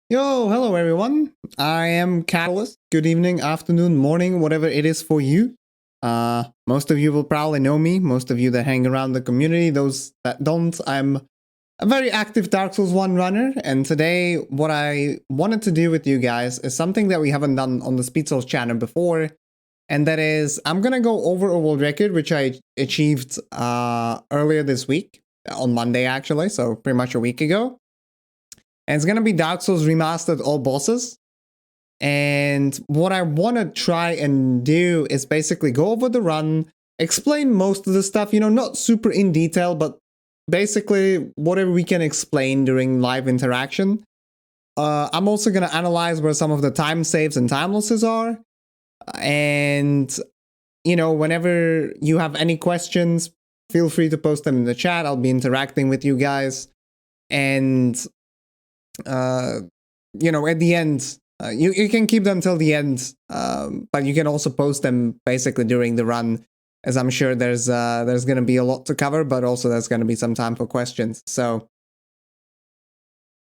Yo, hello everyone. I am Catalystz. Good evening, afternoon, morning, whatever it is for you. Most of you will probably know me. Most of you that hang around the community, those that don't, I'm a very active Dark Souls 1 runner. And today, what I wanted to do with you guys is something that we haven't done on the Speed Souls channel before. And that is, I'm gonna go over a world record, which I achieved earlier this week, on Monday actually, so pretty much a week ago. And it's gonna be Dark Souls Remastered all bosses. And what I want to try and do is basically go over the run, explain most of the stuff, not super in detail, but basically whatever we can explain during live interaction. I'm also going to analyze where some of the time saves and time losses are. And, whenever you have any questions, feel free to post them in the chat. I'll be interacting with you guys. And, at the end, you can keep them till the end, but you can also post them basically during the run, as I'm sure there's going to be a lot to cover, but also there's going to be some time for questions. So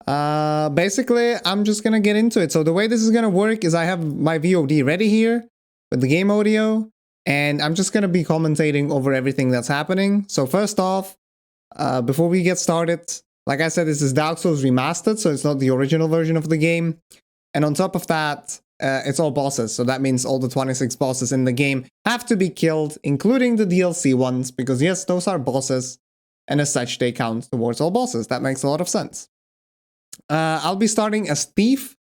basically, I'm just going to get into it. So the way this is going to work is I have my VOD ready here with the game audio, and I'm just going to be commentating over everything that's happening. So first off, before we get started, like I said, this is Dark Souls Remastered, so it's not the original version of the game. And on top of that, it's all bosses. So that means all the 26 bosses in the game have to be killed, including the DLC ones, because yes, those are bosses, and as such, they count towards all bosses. That makes a lot of sense. I'll be starting as Thief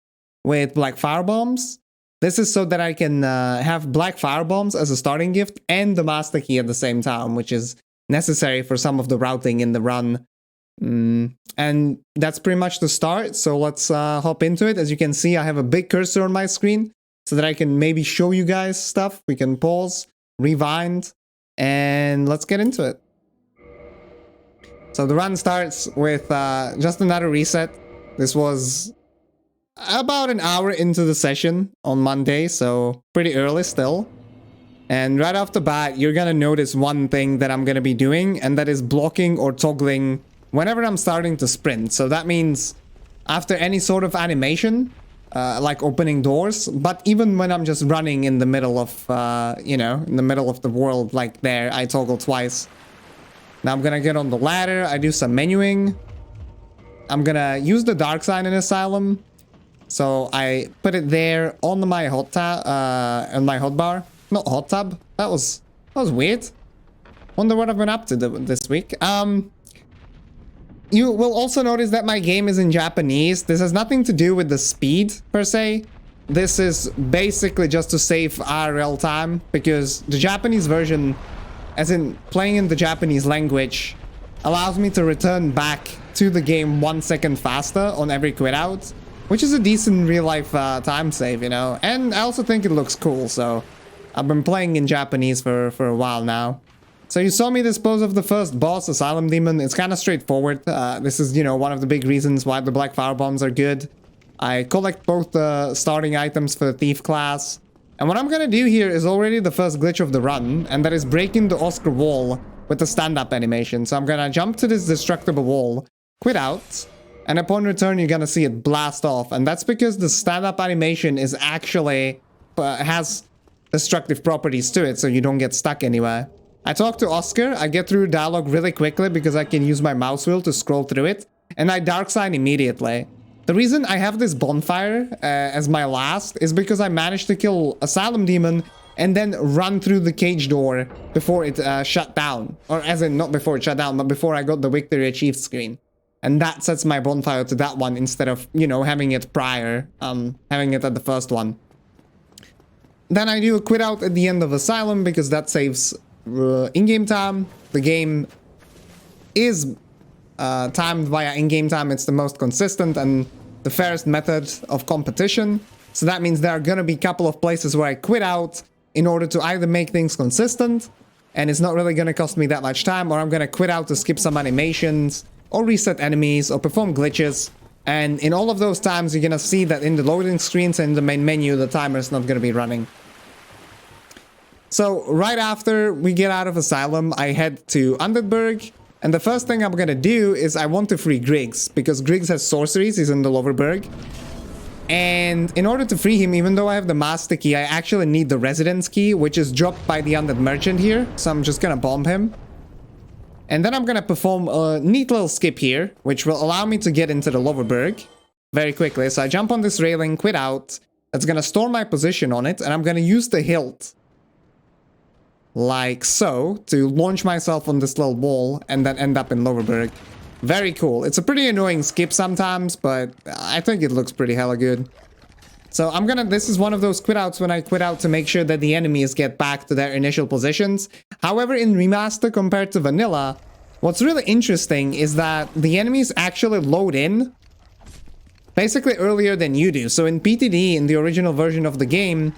with Black Firebombs. This is so that I can have Black Firebombs as a starting gift and the Master Key at the same time, which is necessary for some of the routing in the run. And that's pretty much the start, so let's hop into it. As you can see, I have a big cursor on my screen so that I can maybe show you guys stuff. We can pause, rewind, and let's get into it. So the run starts with just another reset. This was about an hour into the session on Monday, so pretty early still. And right off the bat, you're gonna notice one thing that I'm gonna be doing, and that is blocking or toggling whenever I'm starting to sprint. So that means after any sort of animation, like opening doors, but even when I'm just running in the middle of, in the middle of the world, like there, I toggle twice. Now I'm gonna get on the ladder, I do some menuing. I'm gonna use the dark sign in Asylum. So I put it there on my hot tab, on my hotbar. Not hot tab, that was weird. Wonder what I've been up to this week. You will also notice that my game is in Japanese. This has nothing to do with the speed, per se. This is basically just to save IRL time, because the Japanese version, as in playing in the Japanese language, allows me to return back to the game 1 second faster on every quit out, which is a decent real-life time save, And I also think it looks cool, so I've been playing in Japanese for a while now. So you saw me dispose of the first boss, Asylum Demon. It's kind of straightforward. This is, one of the big reasons why the Black Firebombs are good. I collect both the starting items for the Thief class. And what I'm going to do here is already the first glitch of the run, and that is breaking the Oscar wall with the stand-up animation. So I'm going to jump to this destructible wall, quit out, and upon return you're going to see it blast off. And that's because the stand-up animation is actually, has destructive properties to it, so you don't get stuck anywhere. I talk to Oscar, I get through dialogue really quickly because I can use my mouse wheel to scroll through it, and I dark sign immediately. The reason I have this bonfire as my last is because I managed to kill Asylum Demon and then run through the cage door before it shut down. Or as in, not before it shut down, but before I got the victory achieved screen. And that sets my bonfire to that one instead of, having it prior, having it at the first one. Then I do a quit out at the end of Asylum because that saves in-game time. The game is timed via in-game time. It's the most consistent and the fairest method of competition. So that means there are gonna be a couple of places where I quit out in order to either make things consistent, and it's not really gonna cost me that much time, or I'm gonna quit out to skip some animations, or reset enemies, or perform glitches. And in all of those times, you're gonna see that in the loading screens and the main menu, the timer is not gonna be running. So right after we get out of Asylum, I head to Underberg, and the first thing I'm gonna do is I want to free Griggs, because Griggs has sorceries, he's in the lower berg. And in order to free him, even though I have the master key, I actually need the residence key, which is dropped by the undead merchant here. So I'm just gonna bomb him. And then I'm gonna perform a neat little skip here, which will allow me to get into the Loverberg very quickly. So I jump on this railing, quit out. That's gonna store my position on it, and I'm gonna use the hilt like so to launch myself on this little wall and then end up in Loverberg. Very cool. It's a pretty annoying skip sometimes, but I think it looks pretty hella good. So this is one of those quit outs when I quit out to make sure that the enemies get back to their initial positions. However, in Remaster compared to Vanilla, what's really interesting is that the enemies actually load in basically earlier than you do. So in PTD, in the original version of the game,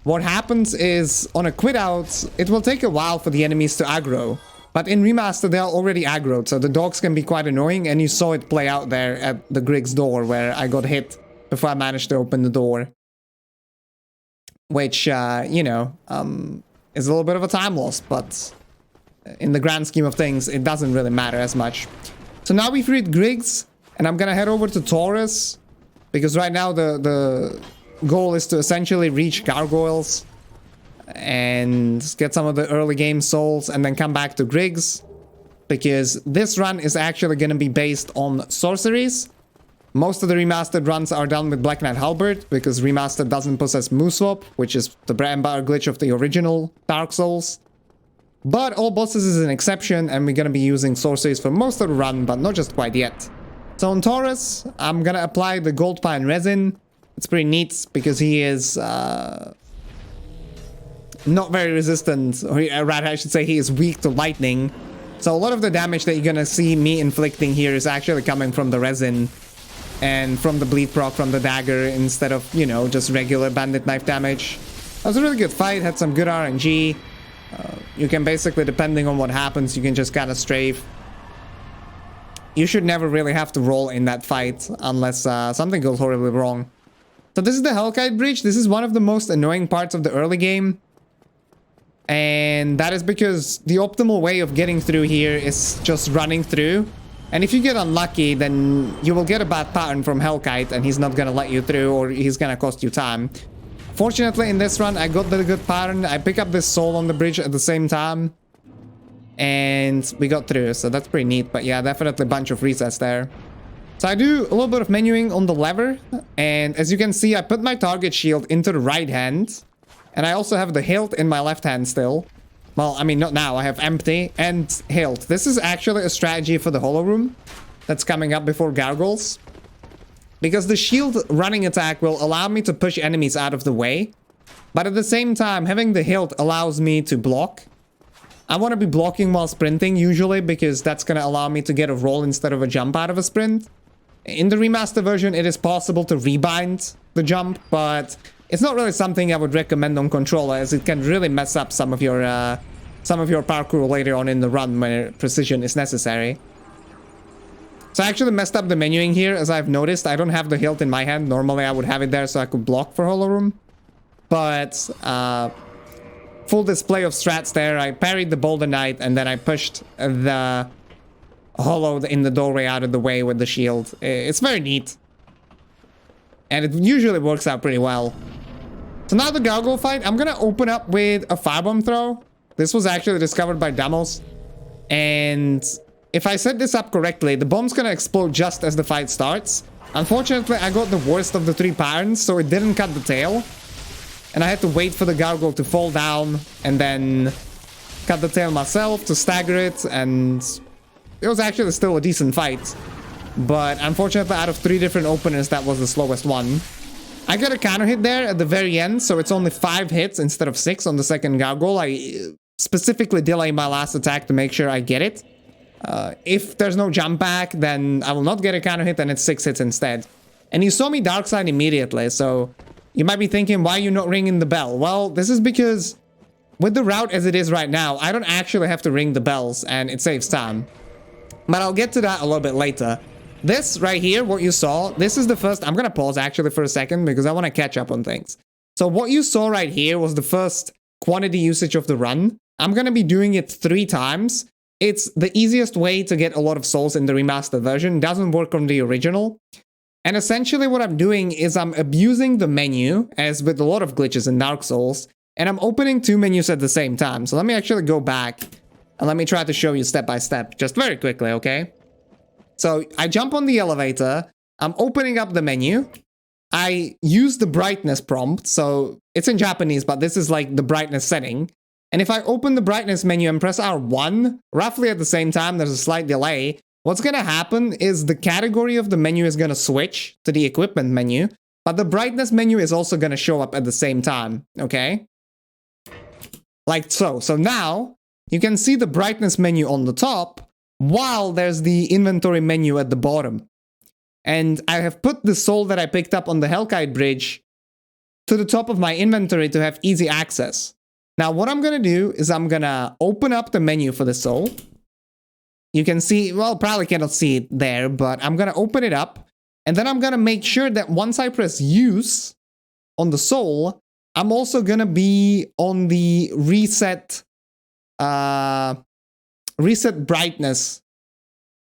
what happens is on a quit out, it will take a while for the enemies to aggro. But in Remaster, they're already aggroed, so the dogs can be quite annoying, and you saw it play out there at the Grig's door, where I got hit before I managed to open the door. Which, you know, is a little bit of a time loss, but in the grand scheme of things, it doesn't really matter as much. So now we've freed Grig's, and I'm gonna head over to Taurus, because right now the goal is to essentially reach gargoyles and get some of the early game souls and then come back to Grig's, because this run is actually going to be based on sorceries. Most of the remastered runs are done with Black Knight Halberd, because remastered doesn't possess Move Swap, which is the bread and butter glitch of the original Dark Souls. But all bosses is an exception, and we're going to be using sorceries for most of the run, but not just quite yet. So on Taurus, I'm going to apply the Gold Pine Resin. It's pretty neat because he is not very resistant, or rather I should say he is weak to lightning. So a lot of the damage that you're gonna see me inflicting here is actually coming from the resin and from the bleed proc from the dagger instead of, you know, just regular bandit knife damage. That was a really good fight, had some good RNG. You can basically, depending on what happens, you can just kind of strafe. You should never really have to roll in that fight unless something goes horribly wrong. So this is the Hellkite Bridge. This is one of the most annoying parts of the early game. And that is because the optimal way of getting through here is just running through. And if you get unlucky, then you will get a bad pattern from Hellkite, and he's not gonna let you through, or he's gonna cost you time. Fortunately, in this run, I got the good pattern. I pick up this soul on the bridge at the same time, and we got through, so that's pretty neat. But yeah, definitely a bunch of resets there. So I do a little bit of menuing on the lever, and as you can see, I put my target shield into the right hand. And I also have the hilt in my left hand still. Well, I mean, not now. I have empty and hilt. This is actually a strategy for the Hollow Room that's coming up before Gargoyles. Because the shield running attack will allow me to push enemies out of the way. But at the same time, having the hilt allows me to block. I want to be blocking while sprinting usually, because that's going to allow me to get a roll instead of a jump out of a sprint. In the remaster version, it is possible to rebind the jump, but it's not really something I would recommend on controller, as it can really mess up some of your parkour later on in the run when precision is necessary. So I actually messed up the menuing here, as I've noticed. I don't have the hilt in my hand. Normally I would have it there so I could block for Hollow Room. But full display of strats there. I parried the Boulder Knight, and then I pushed the Hollow in the doorway out of the way with the shield. It's very neat. And it usually works out pretty well. So now the Gargoyle fight, I'm gonna open up with a Firebomb throw. This was actually discovered by Damos. And if I set this up correctly, the bomb's gonna explode just as the fight starts. Unfortunately, I got the worst of the three patterns, so it didn't cut the tail. And I had to wait for the Gargoyle to fall down and then cut the tail myself to stagger it, and it was actually still a decent fight. But unfortunately, out of 3 different openers, that was the slowest one. I got a counter hit there at the very end, so it's only 5 hits instead of 6 on the second Gargoyle. I specifically delay my last attack to make sure I get it. If there's no jump back, then I will not get a counter hit, and it's 6 hits instead. And you saw me dark side immediately, so you might be thinking, why are you not ringing the bell? Well, this is because with the route as it is right now, I don't actually have to ring the bells, and it saves time. But I'll get to that a little bit later. This right here, what you saw, this is the first... I'm gonna pause actually for a second because I want to catch up on things. So what you saw right here was the first quantity usage of the run. I'm gonna be doing it 3 times. It's the easiest way to get a lot of souls in the remastered version. It doesn't work on the original. And essentially what I'm doing is I'm abusing the menu, as with a lot of glitches in Dark Souls, and I'm opening two menus at the same time. So let me actually go back and let me try to show you step by step, just very quickly, okay? So I jump on the elevator, I'm opening up the menu, I use the brightness prompt, so it's in Japanese, but this is like the brightness setting. And if I open the brightness menu and press R1, roughly at the same time, there's a slight delay, what's gonna happen is the category of the menu is gonna switch to the equipment menu, but the brightness menu is also gonna show up at the same time, okay? Like so. So now, you can see the brightness menu on the top, while there's the inventory menu at the bottom. And I have put the soul that I picked up on the Hellkite Bridge to the top of my inventory to have easy access. Now, what I'm gonna do is I'm gonna open up the menu for the soul. You can see, well, probably cannot see it there, but I'm gonna open it up. And then I'm gonna make sure that once I press use on the soul, I'm also gonna be on the reset brightness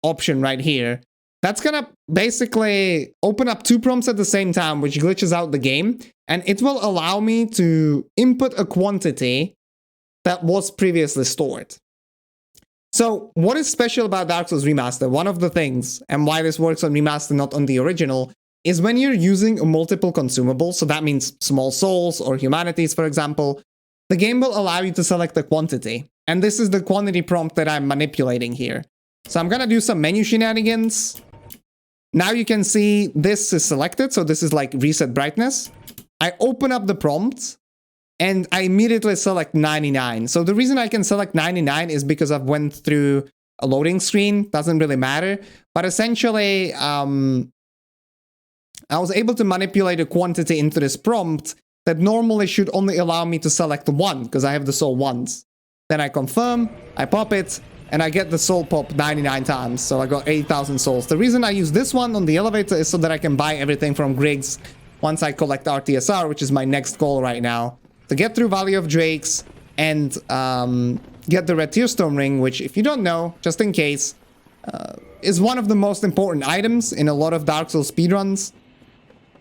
option right here. That's gonna basically open up two prompts at the same time, which glitches out the game, and it will allow me to input a quantity that was previously stored. So what is special about Dark Souls Remaster? One of the things, and why this works on Remaster, not on the original, is when you're using multiple consumables, so that means small souls or humanities, for example, the game will allow you to select a quantity. And this is the quantity prompt that I'm manipulating here. So I'm gonna do some menu shenanigans. Now you can see this is selected, so this is like reset brightness. I open up the prompt, and I immediately select 99. So the reason I can select 99 is because I've went through a loading screen, doesn't really matter. But essentially, I was able to manipulate a quantity into this prompt that normally should only allow me to select one, because I have the soul once. Then I confirm, I pop it, and I get the soul pop 99 times, so I got 8,000 souls. The reason I use this one on the elevator is so that I can buy everything from Griggs once I collect our DSR, which is my next goal right now. To get through Valley of Drakes and get the Red Tearstone Ring, which, if you don't know, just in case, is one of the most important items in a lot of Dark Souls speedruns.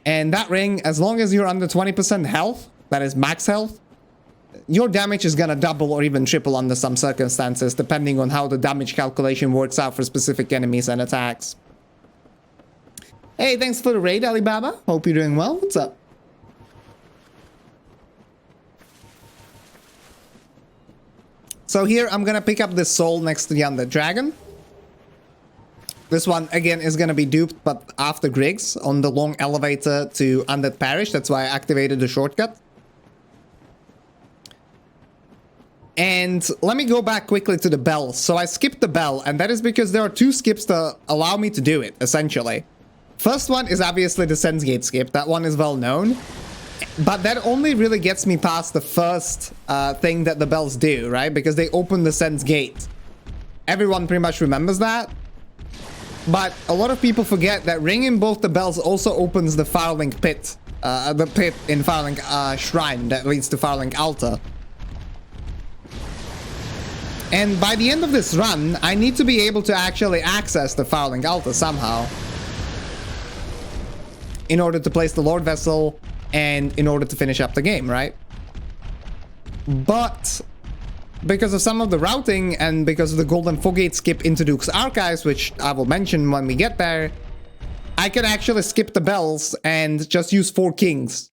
And that ring, as long as you're under 20% health, that is max health, your damage is gonna double or even triple under some circumstances, depending on how the damage calculation works out for specific enemies and attacks. Hey, thanks for the raid, Alibaba. Hope you're doing well. What's up? So here, I'm gonna pick up this soul next to the Undead Dragon. This one, again, is gonna be duped, but after Griggs, on the long elevator to Undead Parish. That's why I activated the shortcut. And let me go back quickly to the bell. So I skipped the bell, and that is because there are two skips that allow me to do it, essentially. First one is obviously the Sense Gate skip. That one is well known. But that only really gets me past the first thing that the bells do, right? Because they open the Sense Gate. Everyone pretty much remembers that. But a lot of people forget that ringing both the bells also opens the Firelink Pit. The pit in Firelink Shrine that leads to Firelink Altar. And by the end of this run, I need to be able to actually access the Firelink Altar somehow. In order to place the Lord Vessel and in order to finish up the game, right? But because of some of the routing and because of the Golden Fogate skip into Duke's Archives, which I will mention when we get there, I can actually skip the bells and just use 4 Kings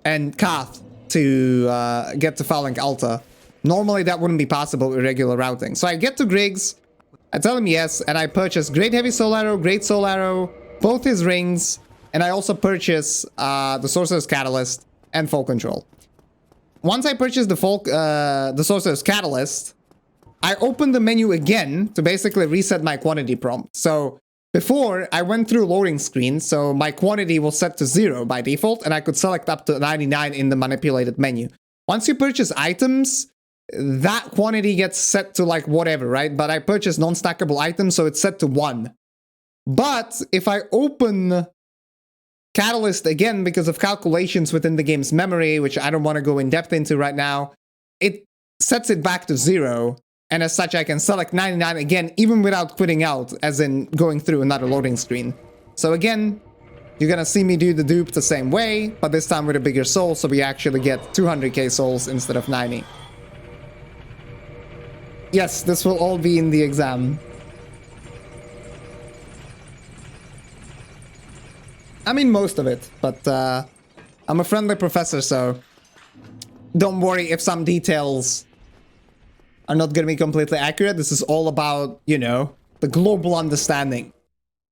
and Kath to get to Firelink Altar. Normally that wouldn't be possible with regular routing. So I get to Griggs, I tell him yes, and I purchase Great Heavy Soul Arrow, Great Soul Arrow, both his rings, and I also purchase the Sorcerer's Catalystz and Full Control. Once I purchase the Sorcerer's Catalystz, I open the menu again to basically reset my quantity prompt. So before, I went through loading screens, so my quantity was set to 0 by default, and I could select up to 99 in the manipulated menu. Once you purchase items, that quantity gets set to like whatever, right? But I purchased non-stackable items, so it's set to 1. But if I open Catalystz again because of calculations within the game's memory, which I don't want to go in depth into right now, it sets it back to 0. And as such, I can select 99 again, even without quitting out, as in going through another loading screen. So again, you're gonna see me do the dupe the same way, but this time with a bigger soul, so we actually get 200k souls instead of 90. Yes, this will all be in the exam. I mean, most of it, but I'm a friendly professor, so don't worry if some details are not going to be completely accurate. This is all about, you know, the global understanding.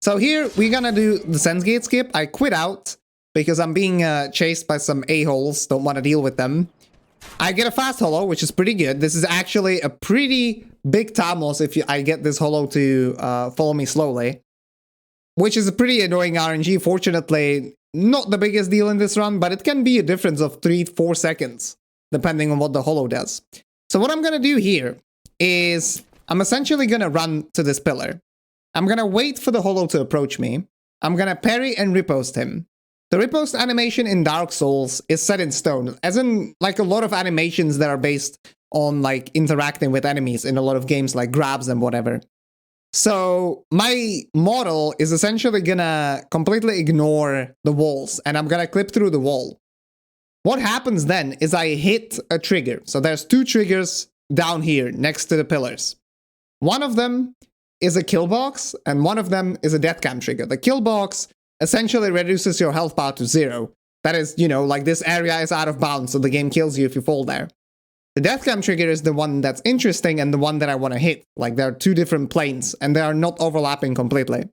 So here, we're going to do the sense gate skip. I quit out because I'm being chased by some a-holes. Don't want to deal with them. I get a fast holo, which is pretty good. This is actually a pretty big time loss if I get this holo to follow me slowly. Which is a pretty annoying RNG. Fortunately, not the biggest deal in this run, but it can be a difference of 3-4 seconds, depending on what the holo does. So what I'm going to do here is I'm essentially going to run to this pillar. I'm going to wait for the holo to approach me. I'm going to parry and riposte him. The riposte animation in Dark Souls is set in stone, as in like a lot of animations that are based on like interacting with enemies in a lot of games like grabs and whatever. So my model is essentially gonna completely ignore the walls, and I'm gonna clip through the wall. What happens then is I hit a trigger. So there's 2 triggers down here next to the pillars. One of them is a kill box, and one of them is a death cam trigger. The kill box essentially reduces your health bar to 0. That is, you know, like this area is out of bounds, so the game kills you if you fall there. The death cam trigger is the one that's interesting and the one that I want to hit. Like, there are 2 different planes, and they are not overlapping completely.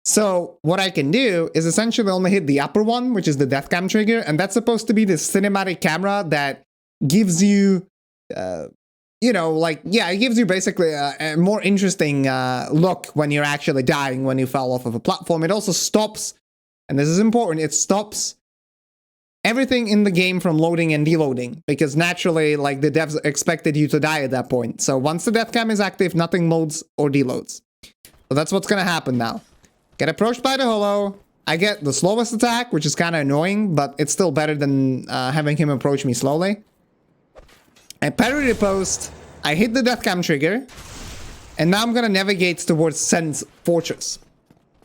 So what I can do is essentially only hit the upper one, which is the death cam trigger, and that's supposed to be the cinematic camera that gives you, you know, like, yeah, it gives you basically a more interesting look when you're actually dying when you fell off of a platform. It also stops, and this is important, it stops everything in the game from loading and deloading, because naturally, like, the devs expected you to die at that point. So once the death cam is active, nothing loads or deloads. So that's what's gonna happen now. Get approached by the holo. I get the slowest attack, which is kind of annoying, but it's still better than having him approach me slowly. I parry riposte. I hit the death cam trigger. And now I'm gonna navigate towards Sen's Fortress.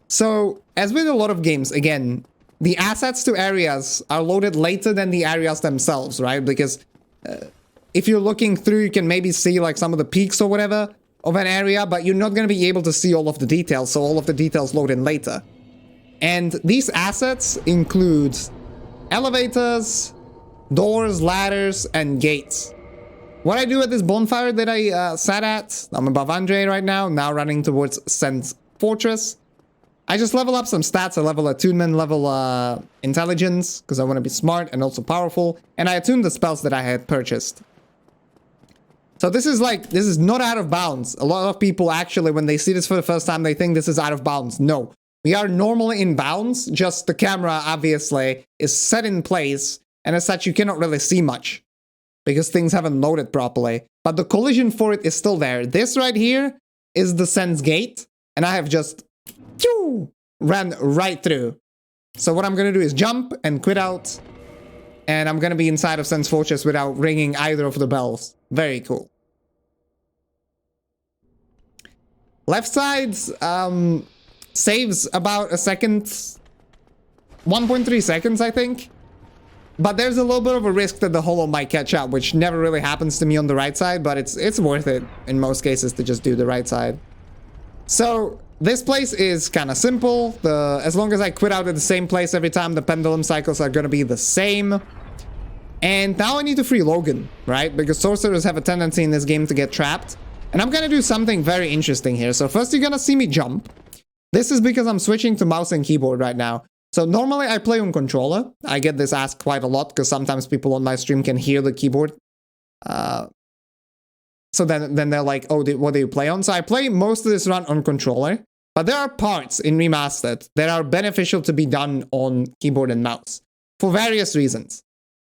So, as with a lot of games, again, the assets to areas are loaded later than the areas themselves, right? Because if you're looking through, you can maybe see like some of the peaks or whatever of an area, but you're not going to be able to see all of the details, so all of the details load in later. And these assets include elevators, doors, ladders, and gates. What I do at this bonfire that I sat at, I'm above Andre right now running towards Sen's Fortress. I just level up some stats. I level attunement, level intelligence, because I want to be smart and also powerful. And I attune the spells that I had purchased. So this is like, this is not out of bounds. A lot of people actually, when they see this for the first time, they think this is out of bounds. No, we are normally in bounds. Just the camera, obviously, is set in place. And as such, you cannot really see much, because things haven't loaded properly. But the collision for it is still there. This right here is the Sen's Gate. And I have just ran right through. So what I'm gonna do is jump and quit out, and I'm gonna be inside of Sen's Fortress without ringing either of the bells. Very cool. Left side saves about a second, 1.3 seconds, I think. But there's a little bit of a risk that the holo might catch up, which never really happens to me on the right side, but it's worth it in most cases to just do the right side. So this place is kind of simple. As long as I quit out at the same place every time, the pendulum cycles are going to be the same. And now I need to free Logan, right? Because sorcerers have a tendency in this game to get trapped. And I'm going to do something very interesting here. So first you're going to see me jump. This is because I'm switching to mouse and keyboard right now. So normally I play on controller. I get this asked quite a lot because sometimes people on my stream can hear the keyboard. So then they're like, oh, what do you play on? So I play most of this run on controller. But there are parts in Remastered that are beneficial to be done on keyboard and mouse for various reasons.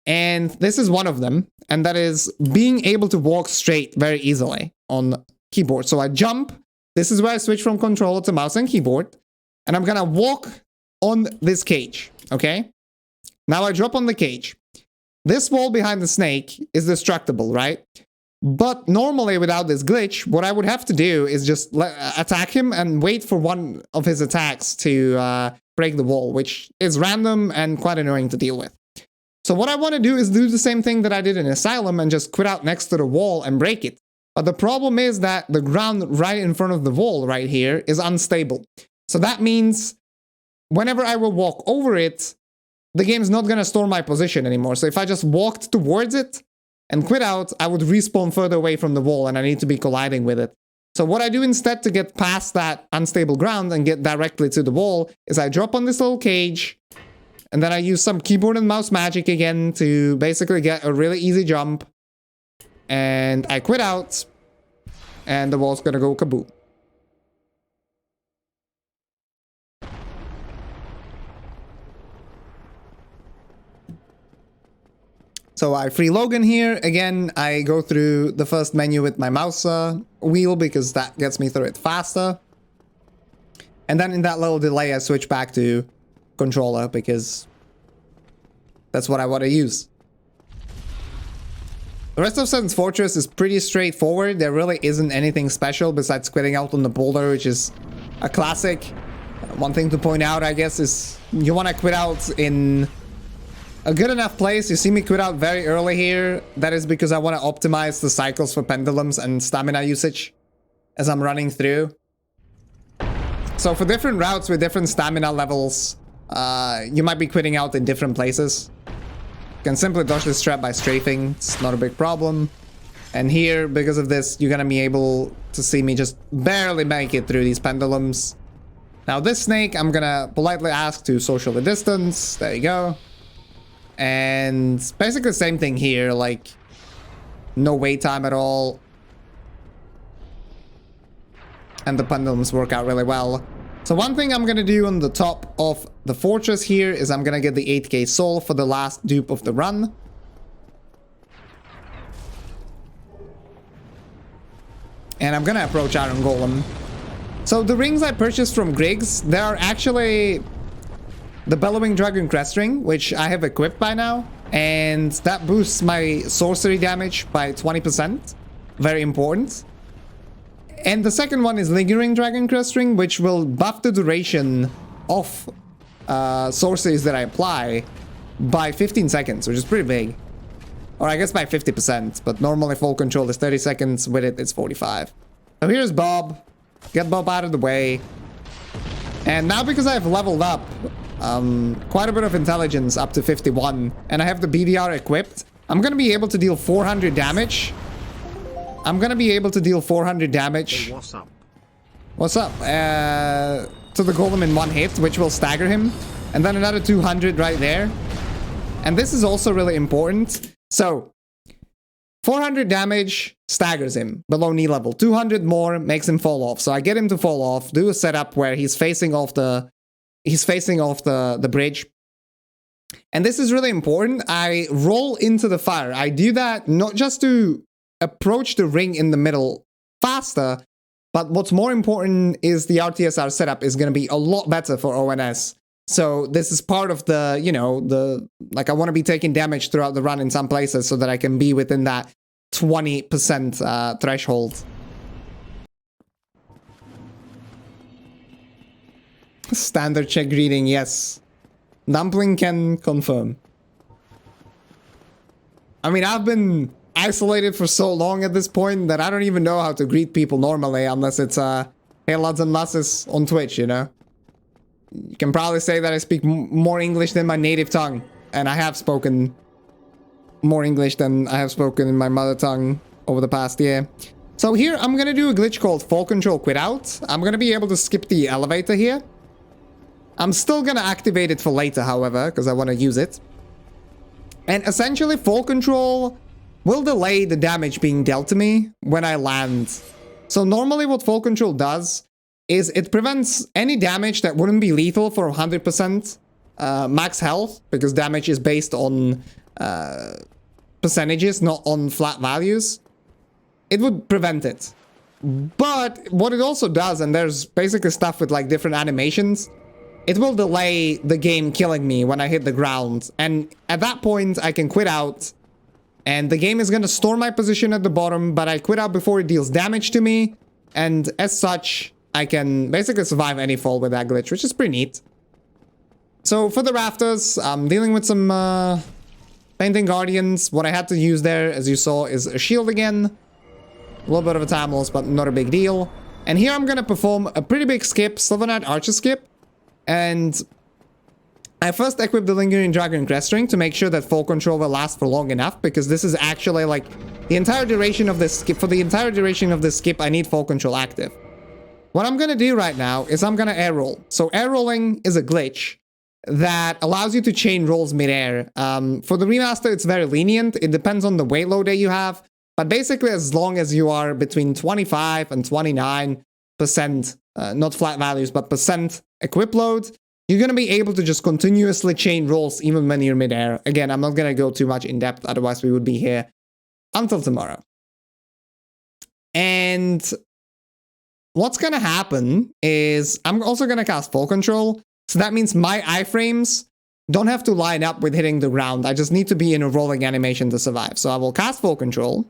And this is one of them, and that is being able to walk straight very easily on keyboard. So I jump. This is where I switch from controller to mouse and keyboard. And I'm gonna walk on this cage, okay? Now I drop on the cage. This wall behind the snake is destructible, right? But normally without this glitch, what I would have to do is just attack him and wait for one of his attacks to break the wall, which is random and quite annoying to deal with. So what I want to do is do the same thing that I did in Asylum and just quit out next to the wall and break it. But the problem is that the ground right in front of the wall right here is unstable. So that means whenever I will walk over it, the game's not going to store my position anymore. So if I just walked towards it and quit out, I would respawn further away from the wall and I need to be colliding with it. So what I do instead to get past that unstable ground and get directly to the wall is I drop on this little cage and then I use some keyboard and mouse magic again to basically get a really easy jump. And I quit out and the wall's gonna go kaboom. So I free Logan here. Again, I go through the first menu with my mouse wheel because that gets me through it faster. And then in that little delay, I switch back to controller because that's what I want to use. The rest of Sen's Fortress is pretty straightforward. There really isn't anything special besides quitting out on the boulder, which is a classic. One thing to point out, I guess, is you want to quit out in a good enough place. You see me quit out very early here. That is because I want to optimize the cycles for pendulums and stamina usage as I'm running through. So for different routes with different stamina levels, you might be quitting out in different places. You can simply dodge this trap by strafing. It's not a big problem. And here, because of this, you're gonna be able to see me just barely make it through these pendulums. Now this snake, I'm gonna politely ask to socially distance. There you go. And basically the same thing here, like no wait time at all. And the pendulums work out really well. So one thing I'm gonna do on the top of the fortress here is I'm gonna get the 8k soul for the last dupe of the run. And I'm gonna approach Iron Golem. So the rings I purchased from Griggs, they are actually the Bellowing Dragon Crest Ring, which I have equipped by now. And that boosts my sorcery damage by 20%. Very important. And the second one is Lingering Dragon Crest Ring, which will buff the duration of sorceries that I apply by 15 seconds, which is pretty big. Or I guess by 50%, but normally full control is 30 seconds. With it, it's 45. So here's Bob. Get Bob out of the way. And now because I've leveled up quite a bit of intelligence, up to 51, and I have the BDR equipped, I'm going to be able to deal 400 damage. I'm gonna be able to deal 400 damage. Hey, what's up? What's up? To the golem in one hit, which will stagger him. And then another 200 right there. And this is also really important. So, 400 damage staggers him below knee level. 200 more makes him fall off. So I get him to fall off, do a setup where he's facing off the bridge. And this is really important. I roll into the fire. I do that not just to approach the ring in the middle faster, but what's more important is the RTSR setup is going to be a lot better for ONS. So this is part of the, you know, like I want to be taking damage throughout the run in some places so that I can be within that 20% threshold. Standard check greeting, yes. Dumpling can confirm. I mean, I've been isolated for so long at this point that I don't even know how to greet people normally unless it's hey lads and lasses on Twitch, you know? You can probably say that I speak more English than my native tongue, and I have spoken more English than I have spoken in my mother tongue over the past year. So here I'm gonna do a glitch called Fall Control Quit Out. I'm gonna be able to skip the elevator here. I'm still gonna activate it for later, however, because I want to use it. And essentially Fall Control will delay the damage being dealt to me when I land. So normally what Fall Control does is it prevents any damage that wouldn't be lethal for 100% max health, because damage is based on percentages, not on flat values. It would prevent it. But what it also does, and there's basically stuff with like different animations, it will delay the game killing me when I hit the ground. And at that point, I can quit out And the game is going to store my position at the bottom, but I quit out before it deals damage to me. And as such, I can basically survive any fall with that glitch, which is pretty neat. So for the rafters, I'm dealing with some painting guardians. What I had to use there, as you saw, is a shield again. A little bit of a time loss, but not a big deal. And here I'm going to perform a pretty big skip, Silver Knight Archer skip. And I first equipped the Lingering Dragon Crest Ring to make sure that full control will last for long enough, because this is actually like the entire duration of this skip. For the entire duration of this skip, I need full control active. What I'm going to do right now is I'm going to air roll. So air rolling is a glitch that allows you to chain rolls midair. For the remaster, it's very lenient. It depends on the weight load that you have. But basically, as long as you are between 25 and 29%, not flat values, but percent equip load, you're going to be able to just continuously chain rolls even when you're midair. Again, I'm not going to go too much in depth, otherwise we would be here until tomorrow. And what's going to happen is I'm also going to cast full control. So that means my iframes don't have to line up with hitting the ground. I just need to be in a rolling animation to survive. So I will cast full control.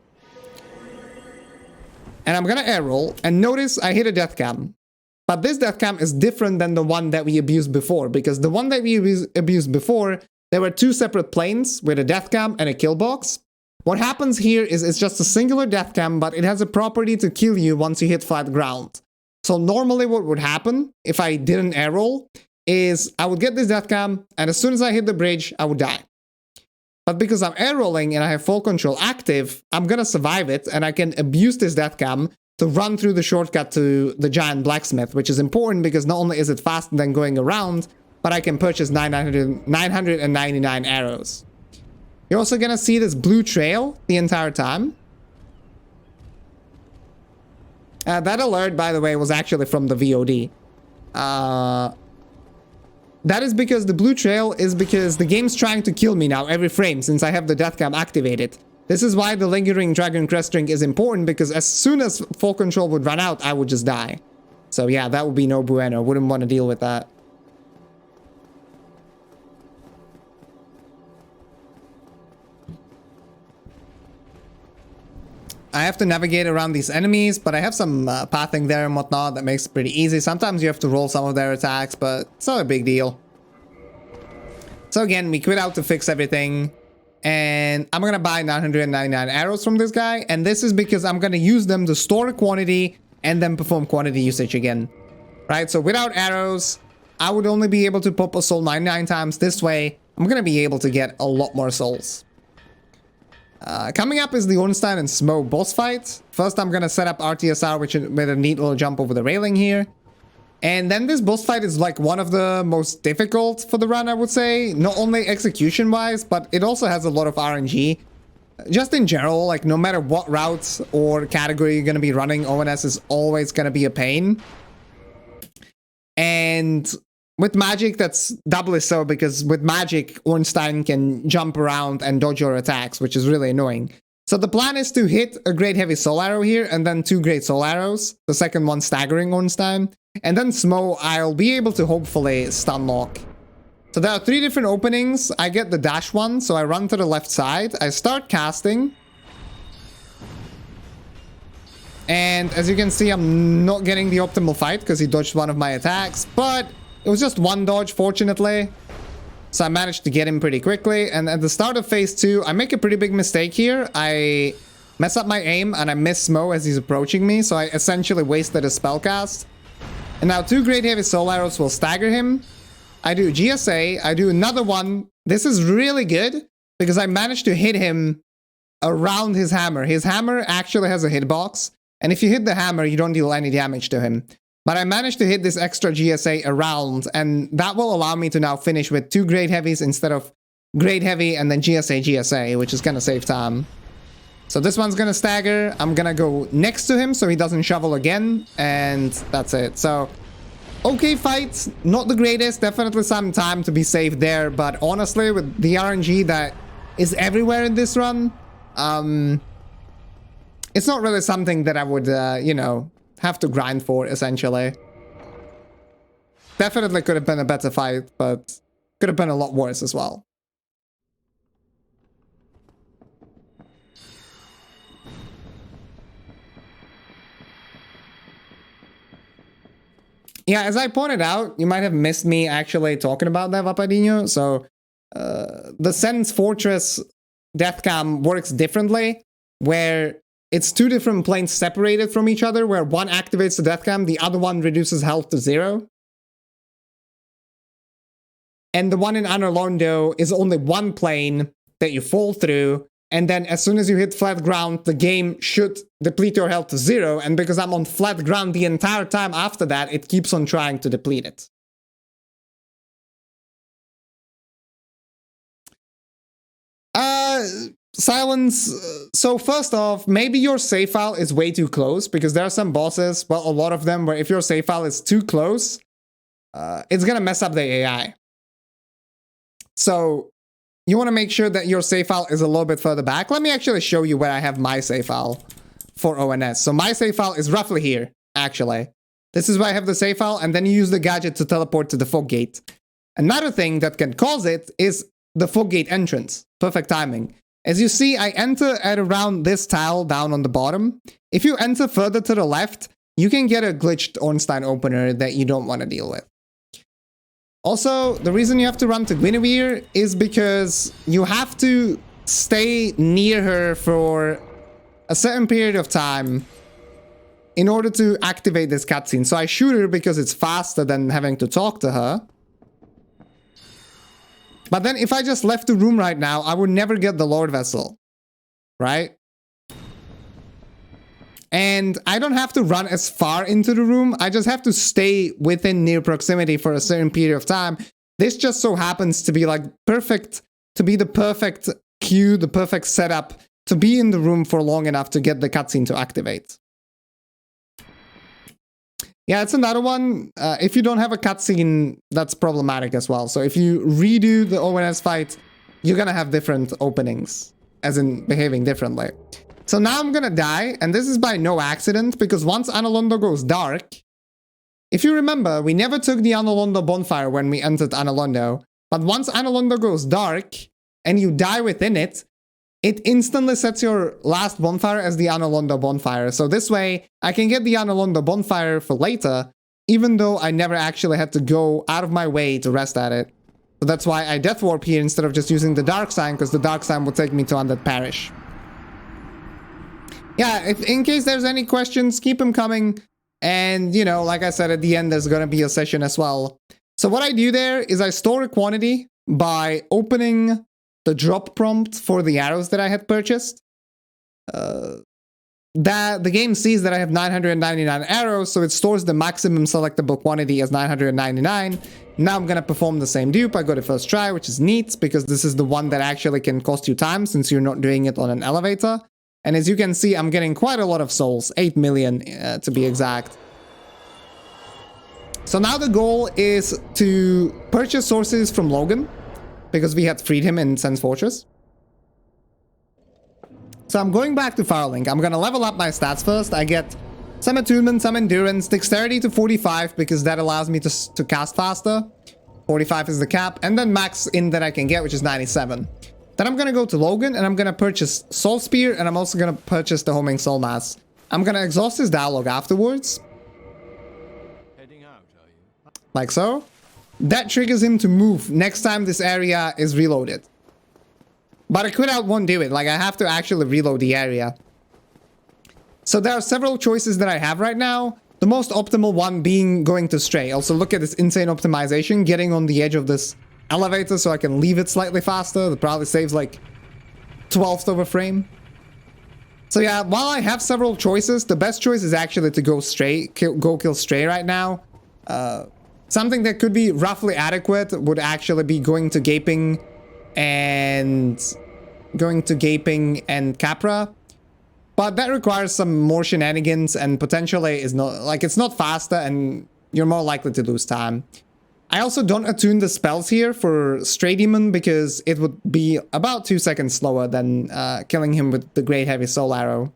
And I'm going to air roll. And notice I hit a death cam. But this death cam is different than the one that we abused before. Because the one that we abused before, there were two separate planes with a death cam and a kill box. What happens here is it's just a singular death cam, but it has a property to kill you once you hit flat ground. So normally what would happen if I didn't air roll is I would get this death cam, and as soon as I hit the bridge, I would die. But because I'm air rolling and I have full control active, I'm gonna survive it, and I can abuse this death cam to run through the shortcut to the giant blacksmith, which is important because not only is it faster than going around, but I can purchase 999 arrows. You're also gonna see this blue trail the entire time. That alert, by the way, was actually from the VOD. That is because the blue trail is because the game's trying to kill me now every frame since I have the death cam activated. This is why the Lingering Dragon Crest Ring is important, because as soon as full control would run out, I would just die. So yeah, that would be no bueno. Wouldn't want to deal with that. I have to navigate around these enemies, but I have some pathing there and whatnot that makes it pretty easy. Sometimes you have to roll some of their attacks, but it's not a big deal. So again, we quit out to fix everything. And I'm going to buy 999 arrows from this guy. And this is because I'm going to use them to store quantity and then perform quantity usage again. Right? So without arrows, I would only be able to pop a soul 99 times. This way, I'm going to be able to get a lot more souls. Coming up is the Ornstein and Smo boss fight. First, I'm going to set up RTSR, which is with a neat little jump over the railing here. And then this boss fight is like one of the most difficult for the run, I would say. Not only execution-wise, but it also has a lot of RNG. Just in general, like no matter what route or category you're going to be running, ONS is always going to be a pain. And with magic, that's doubly so, because with magic, Ornstein can jump around and dodge your attacks, which is really annoying. So the plan is to hit a Great Heavy Soul Arrow here, and then 2 Great Soul Arrows, the second one staggering Ornstein. And then Smo, I'll be able to hopefully stun lock. So there are 3 different openings. I get the dash one, so I run to the left side. I start casting. And as you can see, I'm not getting the optimal fight because he dodged one of my attacks, but it was just one dodge, fortunately. So I managed to get him pretty quickly. And at the start of phase 2, I make a pretty big mistake here. I mess up my aim and I miss Smo as he's approaching me. So I essentially wasted a spell cast. And now 2 Great Heavy Soul Arrows will stagger him. I do GSA. I do another one. This is really good because I managed to hit him around his hammer. His hammer actually has a hitbox. And if you hit the hammer, you don't deal any damage to him. But I managed to hit this extra GSA around, and that will allow me to now finish with 2 Great Heavies instead of Great Heavy and then GSA, which is going to save time. So this one's going to stagger. I'm going to go next to him so he doesn't shovel again, and that's it. So, okay fight, not the greatest, definitely some time to be saved there, but honestly, with the RNG that is everywhere in this run, it's not really something that I would, you know, have to grind for, essentially. Definitely could have been a better fight, but could have been a lot worse as well. Yeah, as I pointed out, you might have missed me actually talking about that, Vapadinho. So the Sen's Fortress Deathcam works differently, where it's two different planes separated from each other, where one activates the Deathcam, the other one reduces health to 0. And the one in Anor Londo is only one plane that you fall through, and then as soon as you hit flat ground, the game should deplete your health to 0, and because I'm on flat ground the entire time after that, it keeps on trying to deplete it. Silence. So first off, maybe your save file is way too close, because there are some bosses, well, a lot of them, where if your save file is too close, it's gonna mess up the AI. So you want to make sure that your save file is a little bit further back. Let me actually show you where I have my save file for ONS. So my save file is roughly here, actually. This is where I have the save file, and then you use the gadget to teleport to the fog gate. Another thing that can cause it is the fog gate entrance. Perfect timing. As you see, I enter at around this tile down on the bottom. If you enter further to the left, you can get a glitched Ornstein opener that you don't want to deal with. Also, the reason you have to run to Guinevere is because you have to stay near her for a certain period of time in order to activate this cutscene. So I shoot her because it's faster than having to talk to her. But then if I just left the room right now, I would never get the Lord Vessel, right? And I don't have to run as far into the room. I just have to stay within near proximity for a certain period of time. This just so happens to be like perfect, to be the perfect cue, the perfect setup to be in the room for long enough to get the cutscene to activate. Yeah, it's another one. If you don't have a cutscene, that's problematic as well. So if you redo the ONS fight, you're gonna have different openings, as in behaving differently. So now I'm gonna die, and this is by no accident, because once Anor Londo goes dark, if you remember, we never took the Anor Londo bonfire when we entered Anor Londo, but once Anor Londo goes dark, and you die within it, it instantly sets your last bonfire as the Anor Londo bonfire. So this way, I can get the Anor Londo bonfire for later, even though I never actually had to go out of my way to rest at it. So that's why I death warp here instead of just using the Dark Sign, because the Dark Sign will take me to Undead Parish. Yeah, if in case there's any questions, keep them coming. And, you know, like I said, at the end, there's going to be a session as well. So what I do there is I store a quantity by opening the drop prompt for the arrows that I had purchased. That the game sees that I have 999 arrows, so it stores the maximum selectable quantity as 999. Now I'm going to perform the same dupe. I got it first try, which is neat, because this is the one that actually can cost you time, since you're not doing it on an elevator. And as you can see, I'm getting quite a lot of souls, 8 million to be exact. So now the goal is to purchase sources from Logan, because we had freed him in Sen's Fortress. So I'm going back to Firelink. I'm going to level up my stats first. I get some attunement, some endurance, dexterity to 45, because that allows me to cast faster. 45 is the cap, and then max in that I can get, which is 97. Then I'm going to go to Logan, and I'm going to purchase Soul Spear, and I'm also going to purchase the Homing Soul Mass. I'm going to exhaust his dialogue afterwards. Heading out, are you? Like so. That triggers him to move next time this area is reloaded. But a quit out won't do it. Like, I have to actually reload the area. So there are several choices that I have right now. The most optimal one being going to Stray. Also, look at this insane optimization, getting on the edge of this elevator so I can leave it slightly faster. That probably saves like 1/12 of a frame. So yeah, while I have several choices, the best choice is actually to go Stray, go kill Stray right now. Something that could be roughly adequate would actually be going to Gaping and Capra. But that requires some more shenanigans, and potentially is not, like, it's not faster, and you're more likely to lose time. I also don't attune the spells here for Stray Demon, because it would be about 2 seconds slower than killing him with the Great Heavy Soul Arrow.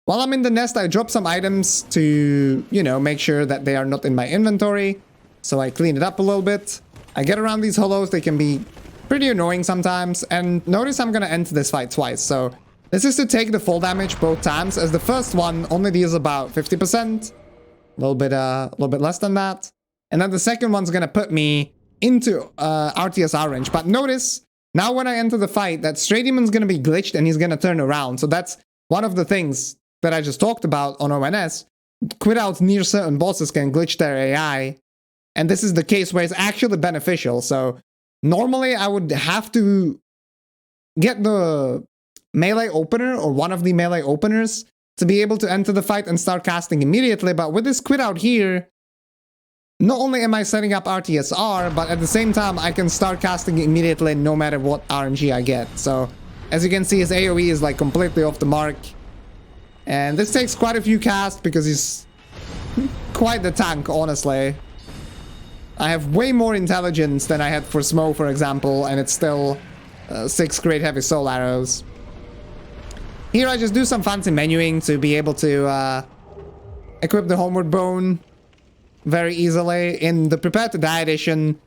While I'm in the nest, I drop some items to, you know, make sure that they are not in my inventory. So I clean it up a little bit. I get around these hollows. They can be pretty annoying sometimes. And notice I'm going to enter this fight twice. So this is to take the full damage both times, as the first one only deals about 50%. A little bit less than that. And then the second one's gonna put me into RTSR range. But notice, now when I enter the fight, that Stray Demon's gonna be glitched and he's gonna turn around. So that's one of the things that I just talked about on ONS. Quit out near certain bosses can glitch their AI. And this is the case where it's actually beneficial. So normally I would have to get the melee opener or one of the melee openers to be able to enter the fight and start casting immediately. But with this quit out here, not only am I setting up RTSR, but at the same time, I can start casting immediately no matter what RNG I get. So as you can see, his AoE is like completely off the mark. And this takes quite a few casts because he's quite the tank, honestly. I have way more intelligence than I had for Smo, for example, and it's still 6 great heavy soul arrows. Here I just do some fancy menuing to be able to equip the Homeward Bone very easily. In the Prepare to Die edition,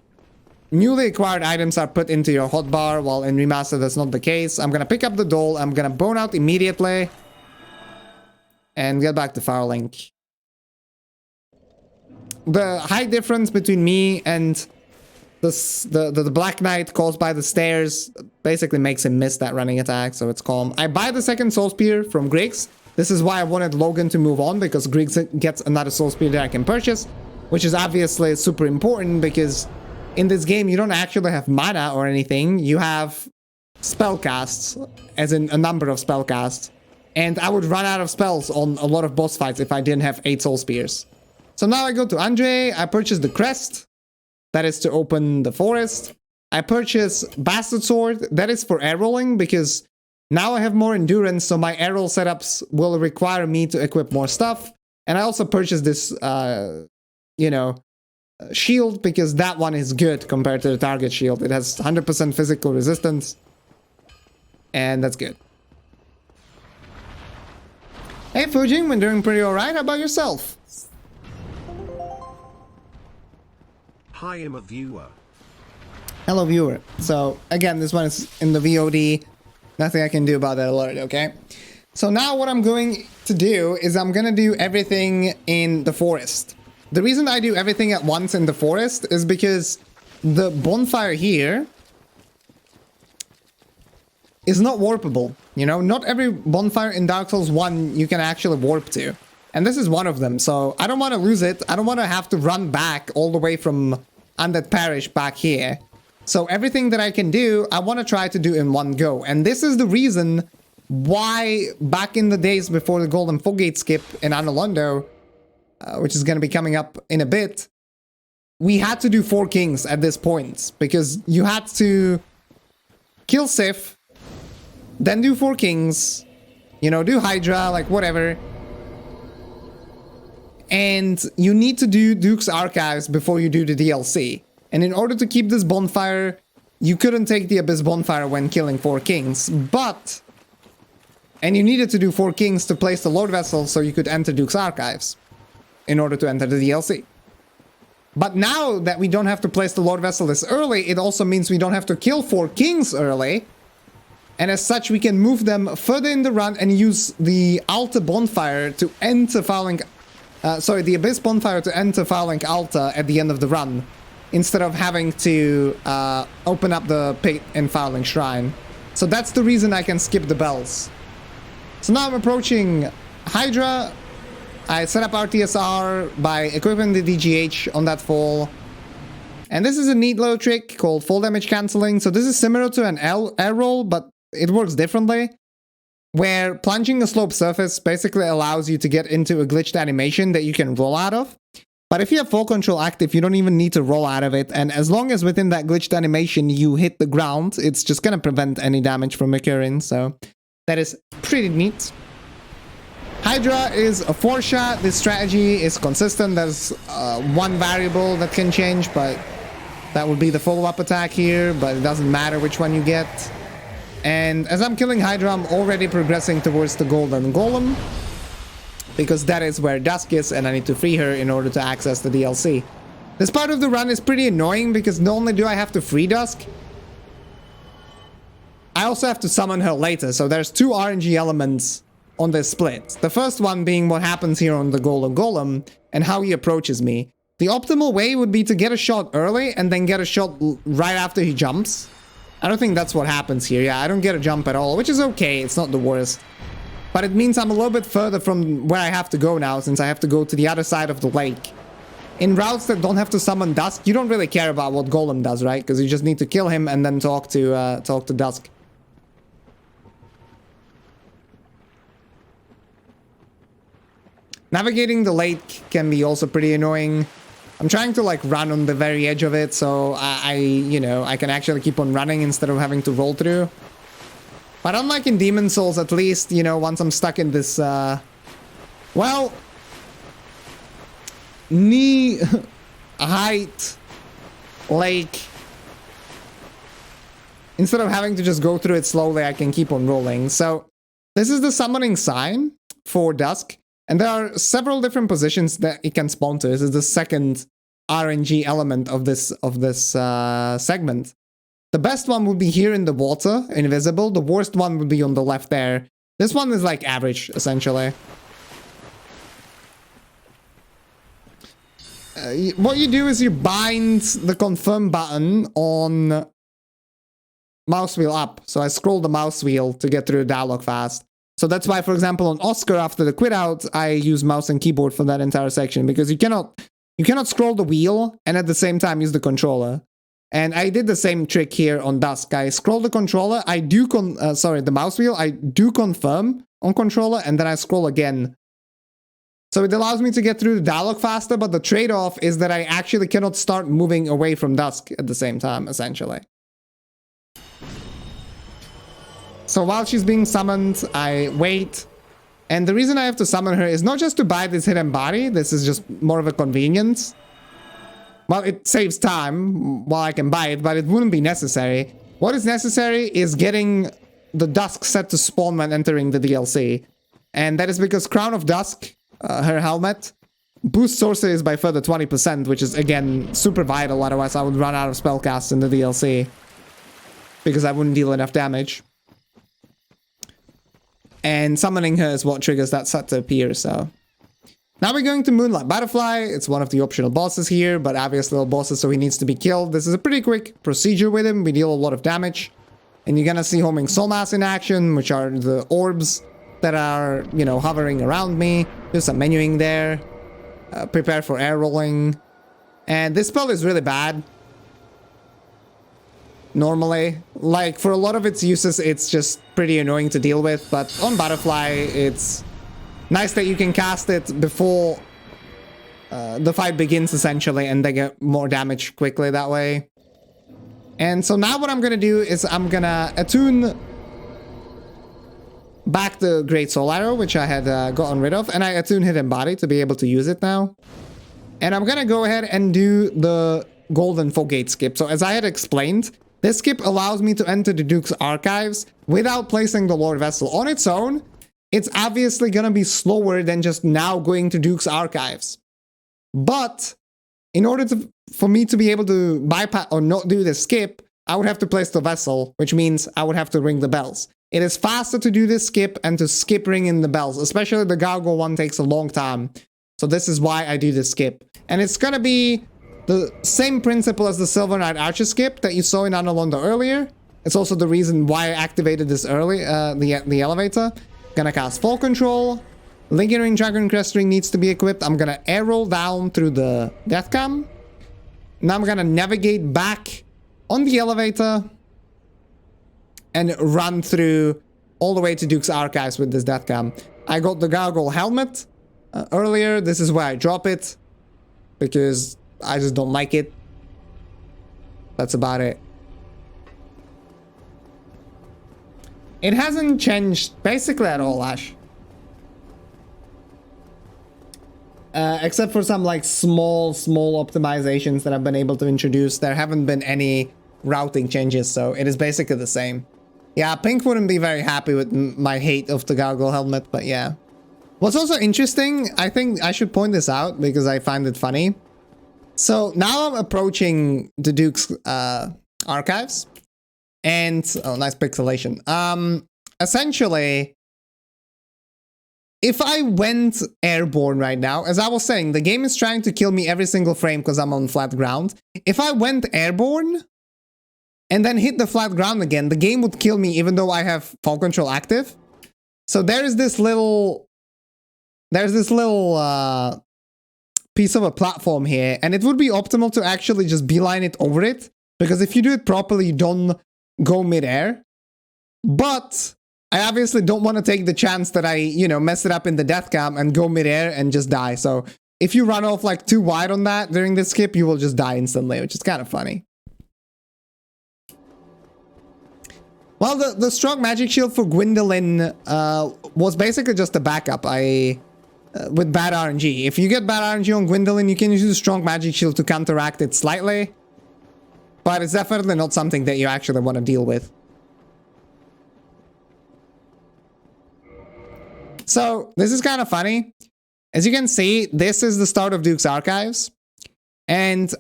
newly acquired items are put into your hotbar, while in Remastered that's not the case. I'm gonna pick up the Dole, I'm gonna bone out immediately, and get back to Firelink. The height difference between me and the Black Knight caused by the stairs basically makes him miss that running attack, so it's calm. I buy the second Soul Spear from Griggs. This is why I wanted Logan to move on, because Griggs gets another Soul Spear that I can purchase, which is obviously super important because in this game you don't actually have mana or anything. You have spell casts, as in a number of spell casts. And I would run out of spells on a lot of boss fights if I didn't have 8 Soul Spears. So now I go to Andre, I purchase the Crest. That is to open the forest. I purchase Bastard Sword. That is for air rolling, because now I have more endurance, so my air roll setups will require me to equip more stuff. And I also purchased this, shield, because that one is good compared to the target shield. It has 100% physical resistance. And that's good. Hey Fujin, we're doing pretty alright. How about yourself? Hi, I'm a viewer. Hello, viewer. So, again, this one is in the VOD. Nothing I can do about that alert, okay? So now what I'm going to do is I'm gonna do everything in the forest. The reason I do everything at once in the forest is because the bonfire here is not warpable. You know, not every bonfire in Dark Souls 1 you can actually warp to. And this is one of them, so I don't want to lose it. I don't want to have to run back all the way from Undead Parish back here. So everything that I can do, I want to try to do in one go. And this is the reason why back in the days before the Golden Fogate skip in Analondo, which is going to be coming up in a bit, we had to do 4 kings at this point. Because you had to kill Sif, then do 4 kings, you know, do Hydra, like whatever. And you need to do Duke's Archives before you do the DLC. And in order to keep this bonfire, you couldn't take the Abyss Bonfire when killing 4 kings. But... and you needed to do 4 kings to place the Lord Vessel so you could enter Duke's Archives in order to enter the DLC. But now that we don't have to place the Lord Vessel this early, it also means we don't have to kill 4 kings early. And as such, we can move them further in the run and use the Alta Bonfire to enter Firelink... the Abyss Bonfire to enter Firelink Alta at the end of the run, instead of having to open up the pit in Firelink Shrine. So that's the reason I can skip the bells. So now I'm approaching Hydra. I set up RTSR by equipping the DGH on that fall. And this is a neat little trick called fall damage cancelling. So this is similar to an air roll, but it works differently. Where plunging a sloped surface basically allows you to get into a glitched animation that you can roll out of. But if you have fall control active, you don't even need to roll out of it. And as long as within that glitched animation you hit the ground, it's just gonna prevent any damage from occurring. So that is pretty neat. Hydra is a 4-shot. This strategy is consistent. There's one variable that can change, but that would be the follow-up attack here. But it doesn't matter which one you get. And as I'm killing Hydra, I'm already progressing towards the Golden Golem, because that is where Dusk is, and I need to free her in order to access the DLC. This part of the run is pretty annoying, because not only do I have to free Dusk, I also have to summon her later. So there's 2 RNG elements on this split. The first one being what happens here on the Golden Golem, and how he approaches me. The optimal way would be to get a shot early and then get a shot right after he jumps. I don't think that's what happens here. Yeah, I don't get a jump at all, which is okay. It's not the worst. But it means I'm a little bit further from where I have to go now, since I have to go to the other side of the lake. In routes that don't have to summon Dusk, you don't really care about what Golem does, right? Because you just need to kill him and then talk to Dusk. Navigating the lake can be also pretty annoying. I'm trying to like run on the very edge of it, so you know, I can actually keep on running instead of having to roll through. But unlike in Demon Souls, at least, you know, once I'm stuck in this, well, knee height lake, instead of having to just go through it slowly, I can keep on rolling. So this is the summoning sign for Dusk. And there are several different positions that it can spawn to. This is the second RNG element of this segment. The best one would be here in the water, invisible. The worst one would be on the left there. This one is like average, essentially. What you do is you bind the confirm button on mouse wheel up. So I scroll the mouse wheel to get through the dialogue fast. So that's why, for example, on Oscar, after the quit out, I use mouse and keyboard for that entire section, because you cannot scroll the wheel and at the same time use the controller. And I did the same trick here on Dusk. I scroll the controller, the mouse wheel, I do confirm on controller, and then I scroll again. So it allows me to get through the dialogue faster, but the trade-off is that I actually cannot start moving away from Dusk at the same time, essentially. So while she's being summoned, I wait. And the reason I have to summon her is not just to buy this hidden body. This is just more of a convenience. Well, it saves time while I can buy it, but it wouldn't be necessary. What is necessary is getting the Dusk set to spawn when entering the DLC. And that is because Crown of Dusk, her helmet, boosts sorceries by further 20%, which is, again, super vital. Otherwise, I would run out of spellcasts in the DLC, because I wouldn't deal enough damage. And summoning her is what triggers that set to appear, so... Now we're going to Moonlight Butterfly. It's one of the optional bosses here, but obviously all bosses, so he needs to be killed. This is a pretty quick procedure with him. We deal a lot of damage. And you're gonna see Homing Soul Mass in action, which are the orbs that are, you know, hovering around me. There's some menuing there. Prepare for air rolling. And this spell is really bad. Normally. Like, for a lot of its uses, it's just pretty annoying to deal with. But on Butterfly, it's... nice that you can cast it before the fight begins, essentially, and they get more damage quickly that way. And so now what I'm gonna do is I'm gonna attune back the Great Soul Arrow, which I had gotten rid of, and I attune Hidden Body to be able to use it now. And I'm gonna go ahead and do the Golden Fogate skip. So as I had explained, this skip allows me to enter the Duke's Archives without placing the Lord Vessel. On its own, it's obviously gonna be slower than just now going to Duke's Archives. But in order for me to be able to bypass or not do the skip, I would have to place the vessel, which means I would have to ring the bells. It is faster to do this skip and to skip ringing the bells, especially the gargoyle one takes a long time. So this is why I do this skip. And it's gonna be the same principle as the Silver Knight Archer skip that you saw in Analondo earlier. It's also the reason why I activated this early, the elevator. Gonna cast Fall Control. Lingering Dragon Crest Ring needs to be equipped. I'm gonna air roll down through the Death Cam. Now I'm gonna navigate back on the elevator and run through all the way to Duke's Archives with this Death Cam. I got the Gargoyle Helmet earlier. This is where I drop it because I just don't like it. That's about it. It hasn't changed basically at all, Ash. Except for some like small optimizations that I've been able to introduce. There haven't been any routing changes, so it is basically the same. Yeah, Pink wouldn't be very happy with my hate of the Gargoyle Helmet, but yeah. What's also interesting, I think I should point this out because I find it funny. So now I'm approaching the Duke's Archives. And, oh, nice pixelation. Essentially, if I went airborne right now, as I was saying, the game is trying to kill me every single frame because I'm on flat ground. If I went airborne and then hit the flat ground again, the game would kill me even though I have fall control active. So there's this little piece of a platform here, and it would be optimal to actually just beeline it over it, because if you do it properly, you don't go midair. But I obviously don't want to take the chance that I, you know, mess it up in the death cam and go midair and just die. So if you run off like too wide on that during this skip, you will just die instantly, which is kind of funny. Well, the strong magic shield for Gwendolyn was basically just a backup. With bad RNG. If you get bad RNG on Gwendolyn, you can use a strong magic shield to counteract it slightly. But it's definitely not something that you actually want to deal with. So, this is kind of funny. As you can see, this is the start of Duke's Archives. And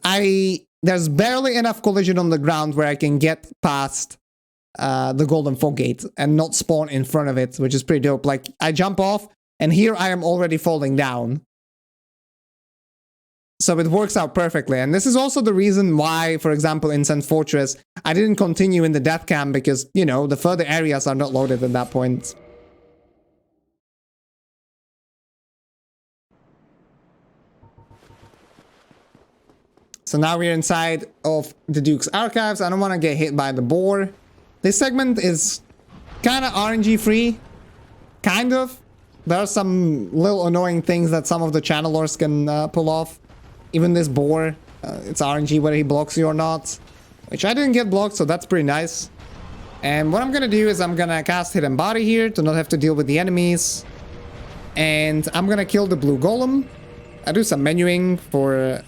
there's barely enough collision on the ground where I can get past the Golden Fog Gate and not spawn in front of it, which is pretty dope. Like, I jump off, and here I am already falling down. So it works out perfectly. And this is also the reason why, for example, in St. Fortress, I didn't continue in the death cam because, you know, the further areas are not loaded at that point. So now we're inside of the Duke's Archives. I don't want to get hit by the boar. This segment is kind of RNG free. Kind of. There are some little annoying things that some of the channelers can pull off. Even this boar, it's RNG whether he blocks you or not. Which I didn't get blocked, so that's pretty nice. And what I'm gonna do is I'm gonna cast Hidden Body here to not have to deal with the enemies. And I'm gonna kill the blue golem. I do some menuing for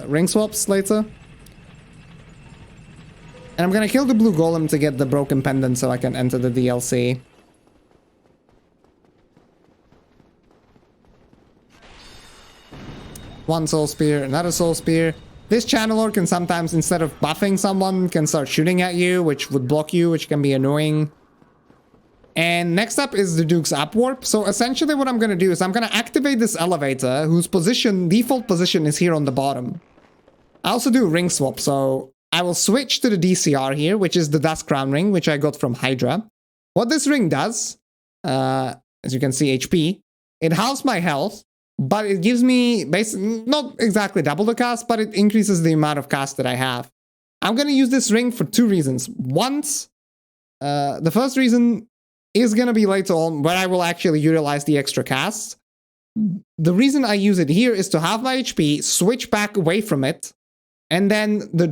ring swaps later. And I'm gonna kill the blue golem to get the broken pendant so I can enter the DLC. One soul spear, another soul spear. This channeler can sometimes, instead of buffing someone, can start shooting at you, which would block you, which can be annoying. And next up is the Duke's Upwarp. So essentially what I'm going to do is I'm going to activate this elevator, whose default position is here on the bottom. I also do ring swap, so I will switch to the DSR here, which is the Dust Crown ring, which I got from Hydra. What this ring does, as you can see, HP, it halves my health. But it gives me, basically, not exactly double the cast, but it increases the amount of cast that I have. I'm going to use this ring for two reasons. The first reason is going to be later on, where I will actually utilize the extra cast. The reason I use it here is to have my HP, switch back away from it, and then the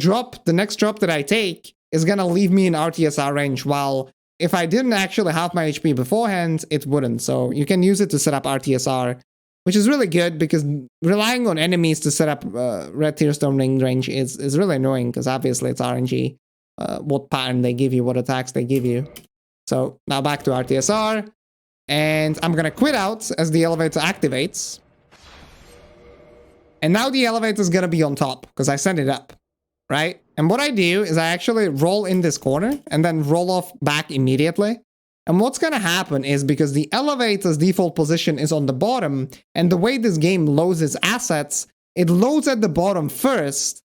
next drop that I take is going to leave me in RTSR range, while if I didn't actually have my HP beforehand, it wouldn't. So you can use it to set up RTSR. Which is really good because relying on enemies to set up red tearstone ring range is really annoying because obviously it's RNG. What pattern they give you, what attacks they give you. So now back to RTSR. And I'm going to quit out as the elevator activates. And now the elevator is going to be on top because I sent it up. Right? And what I do is I actually roll in this corner and then roll off back immediately. And what's going to happen is because the elevator's default position is on the bottom, and the way this game loads its assets, it loads at the bottom first,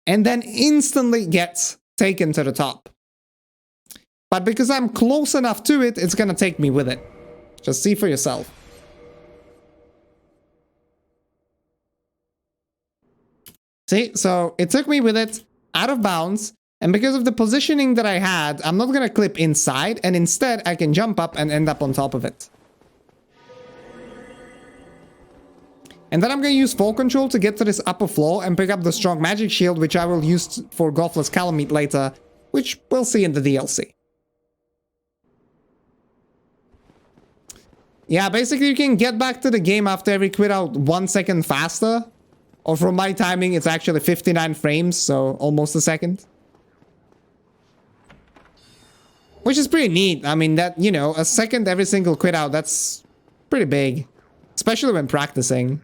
and then instantly gets taken to the top. But because I'm close enough to it, it's going to take me with it. Just see for yourself. See, so it took me with it out of bounds. And because of the positioning that I had, I'm not going to clip inside, and instead I can jump up and end up on top of it. And then I'm going to use fall control to get to this upper floor and pick up the strong magic shield, which I will use for Godless Calamite later, which we'll see in the DLC. Yeah, basically you can get back to the game after every quit out 1 second faster. Or from my timing, it's actually 59 frames, so almost a second. Which is pretty neat. I mean, that, you know, a second every single quit out, that's pretty big. Especially when practicing.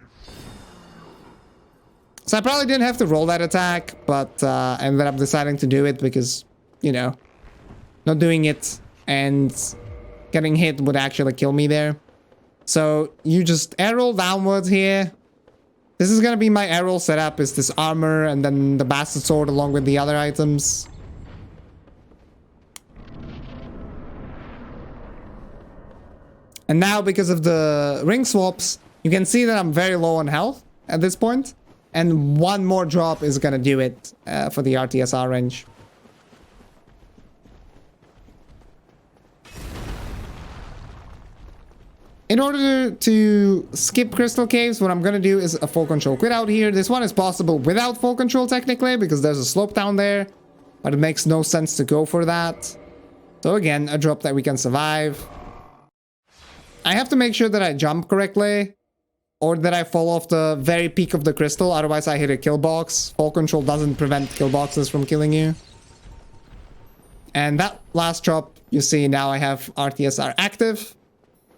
So I probably didn't have to roll that attack, but I ended up deciding to do it because, you know, not doing it and getting hit would actually kill me there. So you just air roll downwards here. This is gonna be my air roll setup, is this armor and then the bastard sword along with the other items. And now because of the ring swaps, you can see that I'm very low on health at this point. And one more drop is gonna do it for the RTSR range. In order to skip crystal caves, what I'm gonna do is a full control quit out here. This one is possible without full control technically because there's a slope down there, but it makes no sense to go for that. So again, a drop that we can survive. I have to make sure that I jump correctly or that I fall off the very peak of the crystal, otherwise I hit a kill box. Full control doesn't prevent kill boxes from killing you. And that last drop, you see now I have RTSR active.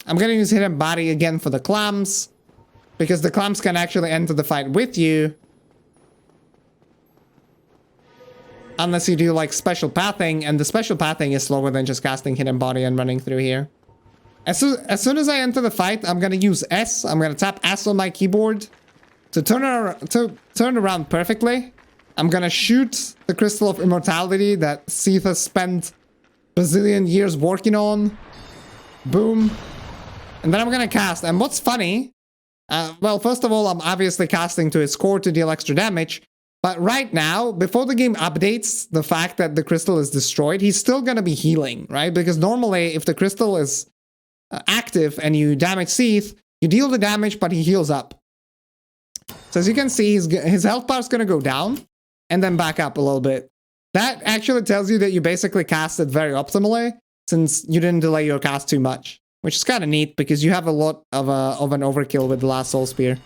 I'm gonna use hidden body again for the clams, because the clams can actually enter the fight with you. Unless you do like special pathing, and the special pathing is slower than just casting hidden body and running through here. As soon as I enter the fight, I'm gonna use S. I'm gonna tap S on my keyboard to turn around perfectly. I'm gonna shoot the Crystal of Immortality that Seath has spent bazillion years working on. Boom. And then I'm gonna cast. And what's funny, well, first of all, I'm obviously casting to his core to deal extra damage. But right now, before the game updates the fact that the crystal is destroyed, he's still gonna be healing, right? Because normally, if the crystal is active and you damage Seath, you deal the damage, but he heals up. So as you can see, his health bar is gonna go down and then back up a little bit. That actually tells you that you basically cast it very optimally, since you didn't delay your cast too much. Which is kind of neat, because you have a lot of an overkill with the last Soul Spear.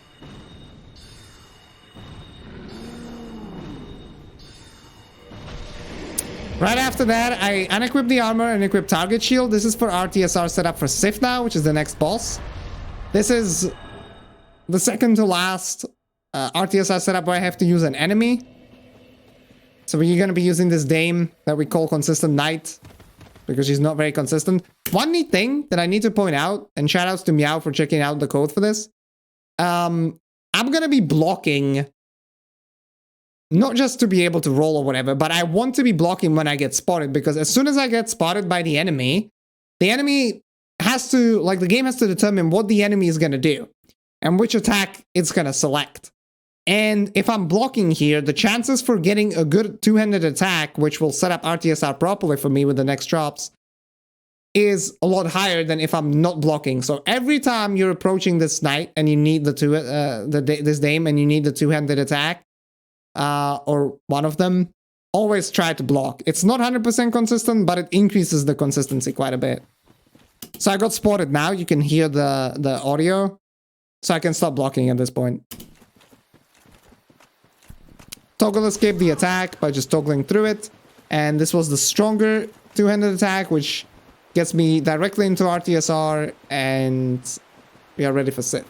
Right after that, I unequip the armor and equip target shield. This is for RTSR setup for Sif now, which is the next boss. This is the second to last RTSR setup where I have to use an enemy. So we're going to be using this dame that we call Consistent Knight, because she's not very consistent. One neat thing that I need to point out, and shoutouts to Meow for checking out the code for this. I'm going to be blocking, not just to be able to roll or whatever, but I want to be blocking when I get spotted, because as soon as I get spotted by the enemy has to, like, the game has to determine what the enemy is going to do and which attack it's going to select. And if I'm blocking here, the chances for getting a good two-handed attack, which will set up RTSR properly for me with the next drops, is a lot higher than if I'm not blocking. So every time you're approaching this knight and you need this dame and you need the two-handed attack, or one of them, always try to block. It's not 100% consistent, but it increases the consistency quite a bit. So I got spotted now. You can hear the audio. So I can stop blocking at this point. Toggle escape the attack by just toggling through it. And this was the stronger two-handed attack, which gets me directly into RTSR, and we are ready for Sith.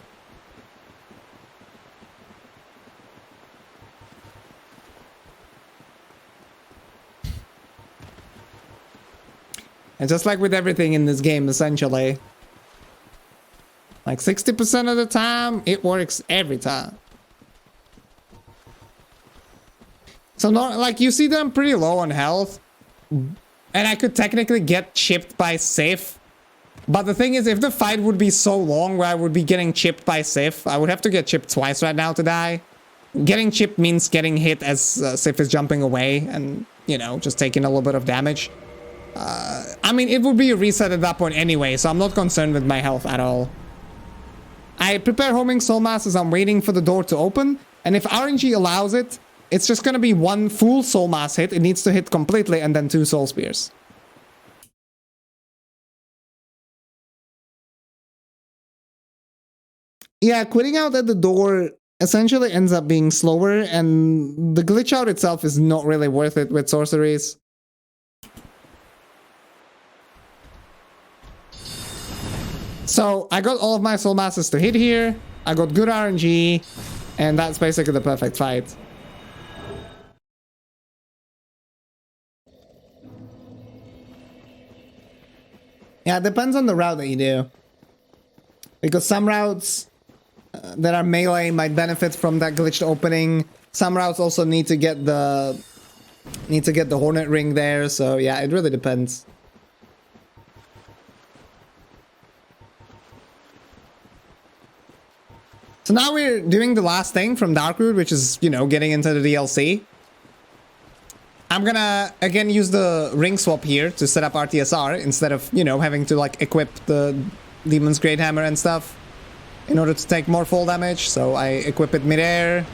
And just like with everything in this game, essentially, like 60% of the time, it works every time. So not, like, you see that I'm pretty low on health, and I could technically get chipped by Sif. But the thing is, if the fight would be so long where I would be getting chipped by Sif, I would have to get chipped twice right now to die. Getting chipped means getting hit as Sif is jumping away and, you know, just taking a little bit of damage. I mean, it would be a reset at that point anyway, so I'm not concerned with my health at all. I prepare homing soul mass as I'm waiting for the door to open, and if RNG allows it, it's just gonna be one full soul mass hit. It needs to hit completely, and then 2 soul spears. Yeah, quitting out at the door essentially ends up being slower, and the glitch out itself is not really worth it with sorceries. So I got all of my soul masses to hit here. I got good RNG, and that's basically the perfect fight. Yeah, it depends on the route that you do. Because some routes that are melee might benefit from that glitched opening. Some routes also need to get the Hornet Ring there, so yeah, it really depends. So now we're doing the last thing from Darkroot, which is, you know, getting into the DLC. I'm gonna, again, use the ring swap here to set up our DSR instead of, you know, having to, like, equip the Demon's Great Hammer and stuff in order to take more fall damage. So I equip it mid-air,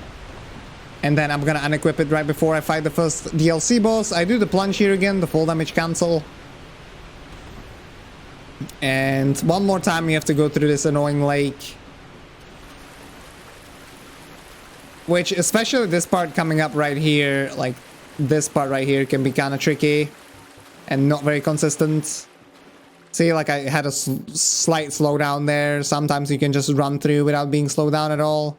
and then I'm gonna unequip it right before I fight the first DLC boss. I do the plunge here again, the fall damage cancel. And one more time you have to go through this annoying lake. Which, especially this part coming up right here, like this part right here can be kind of tricky and not very consistent. See, like I had a slight slowdown there. Sometimes you can just run through without being slowed down at all.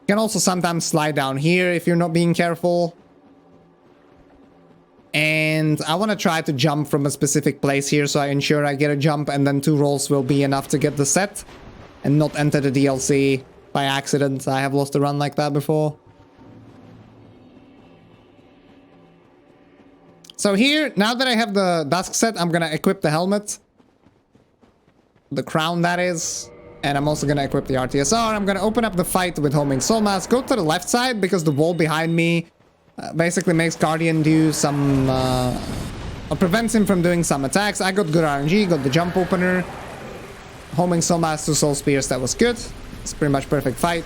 You can also sometimes slide down here if you're not being careful. And I want to try to jump from a specific place here, so I ensure I get a jump and then 2 rolls will be enough to get the set and not enter the DLC by accident. I have lost a run like that before. So here, now that I have the Dusk set, I'm gonna equip the helmet. The crown, that is. And I'm also gonna equip the RTSR. I'm gonna open up the fight with Homing Soulmask. Go to the left side because the wall behind me basically makes Guardian do some... or prevents him from doing some attacks. I got good RNG, got the jump opener. Homing Soulmask to Soul Spears, that was good. It's pretty much perfect fight.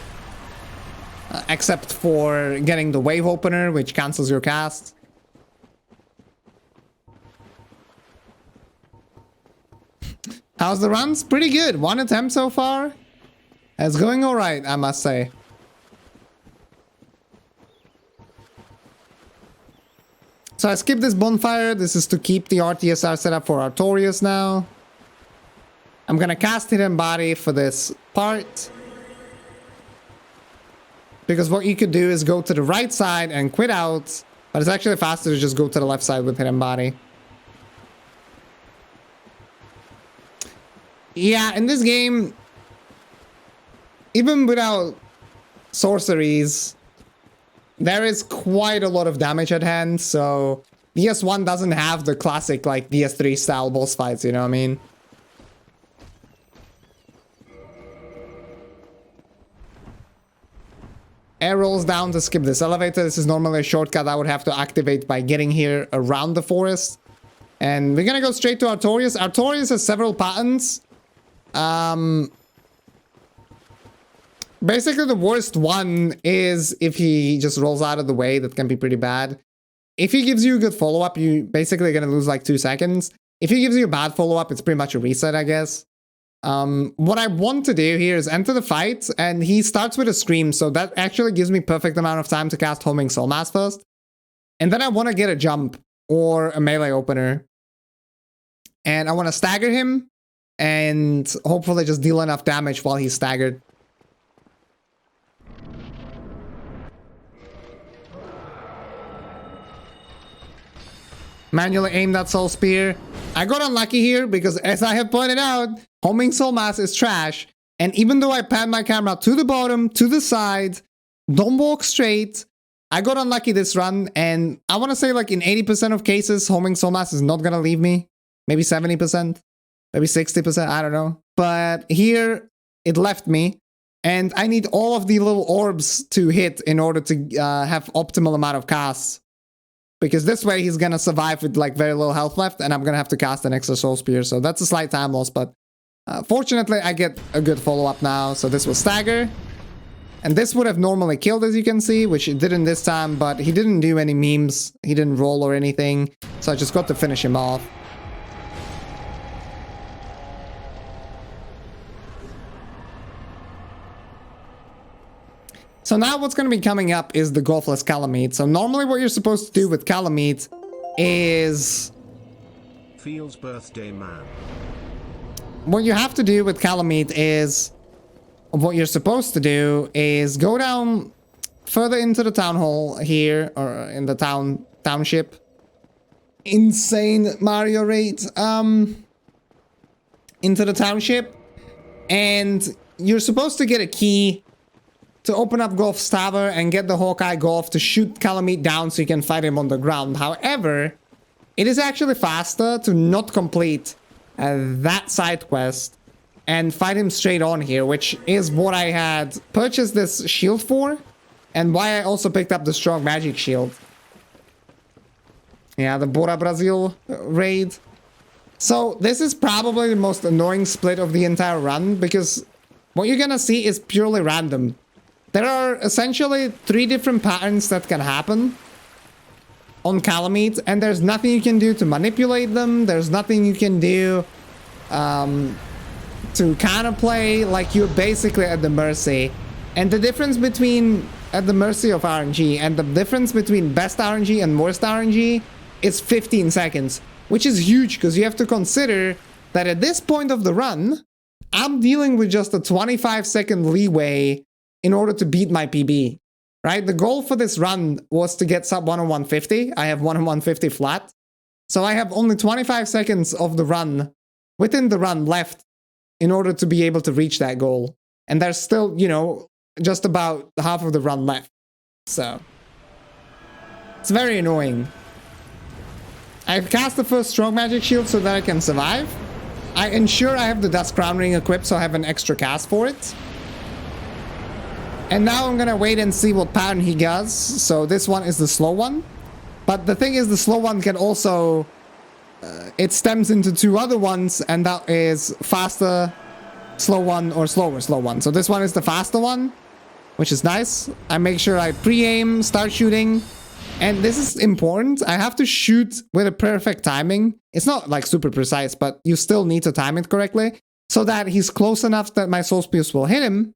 Except for getting the wave opener, which cancels your cast. How's the runs? Pretty good. 1 attempt so far. It's going alright, I must say. So I skipped this bonfire. This is to keep the RTSR set up for Artorias now. I'm gonna cast Hidden Body for this part. Because what you could do is go to the right side and quit out. But it's actually faster to just go to the left side with Hidden Body. Yeah, in this game, even without sorceries, there is quite a lot of damage at hand. So DS1 doesn't have the classic, like, DS3 style boss fights, you know what I mean? Air rolls down to skip this elevator. This is normally a shortcut I would have to activate by getting here around the forest. And we're gonna go straight to Artorias. Artorias has several patterns. Basically, the worst one is if he just rolls out of the way. That can be pretty bad. If he gives you a good follow-up, you basically gonna lose like 2 seconds. If he gives you a bad follow-up, it's pretty much a reset, I guess. What I want to do here is enter the fight, and he starts with a scream, so that actually gives me perfect amount of time to cast Homing Soulmask first. And then I want to get a jump or a melee opener. And I want to stagger him, and hopefully just deal enough damage while he's staggered. Manually aim that Soul Spear. I got unlucky here because, as I have pointed out, Homing Soulmask is trash. And even though I pan my camera to the bottom, to the side, don't walk straight, I got unlucky this run. And I want to say, like, in 80% of cases, Homing Soulmask is not going to leave me. Maybe 70%, maybe 60%, I don't know. But here, it left me. And I need all of the little orbs to hit in order to have optimal amount of casts. Because this way he's gonna survive with like very little health left, and I'm gonna have to cast an extra Soul Spear, so that's a slight time loss, but fortunately I get a good follow-up now. So this was stagger, and this would have normally killed, as you can see, which it didn't this time, but he didn't do any memes, he didn't roll or anything, so I just got to finish him off. So now what's going to be coming up is the Golfless Calamite. So normally what you're supposed to do with Calamite is... Feels birthday man. What you have to do with Calamite is... What you're supposed to do is go down further into the town hall here, or in the township. Insane Mario rate. Into the township. And you're supposed to get a key to open up Golf's tower and get the Hawkeye Golf to shoot Calamite down so you can fight him on the ground. However, it is actually faster to not complete that side quest and fight him straight on here, which is what I had purchased this shield for, and why I also picked up the strong magic shield. Yeah, the Bora Brazil raid. So this is probably the most annoying split of the entire run, because what you're gonna see is purely random. There are essentially 3 different patterns that can happen on Calamite, and there's nothing you can do to manipulate them. There's nothing you can do to counterplay. Like, you're basically at the mercy. And the difference between at the mercy of RNG and the difference between best RNG and worst RNG is 15 seconds, which is huge, because you have to consider that at this point of the run, I'm dealing with just a 25-second leeway in order to beat my PB, right? The goal for this run was to get sub 1 on 150. I have 1 on 150 flat. So I have only 25 seconds of the run, within the run, left in order to be able to reach that goal. And there's still, you know, just about half of the run left. So it's very annoying. I've cast the first strong magic shield so that I can survive. I ensure I have the Dust Crown Ring equipped so I have an extra cast for it. And now I'm gonna wait and see what pattern he does. So this one is the slow one. But the thing is, the slow one can also... it stems into 2 other ones, and that is faster, slow one, or slower, slow one. So this one is the faster one, which is nice. I make sure I pre-aim, start shooting. And this is important. I have to shoot with a perfect timing. It's not like super precise, but you still need to time it correctly so that he's close enough that my Soul Spears will hit him.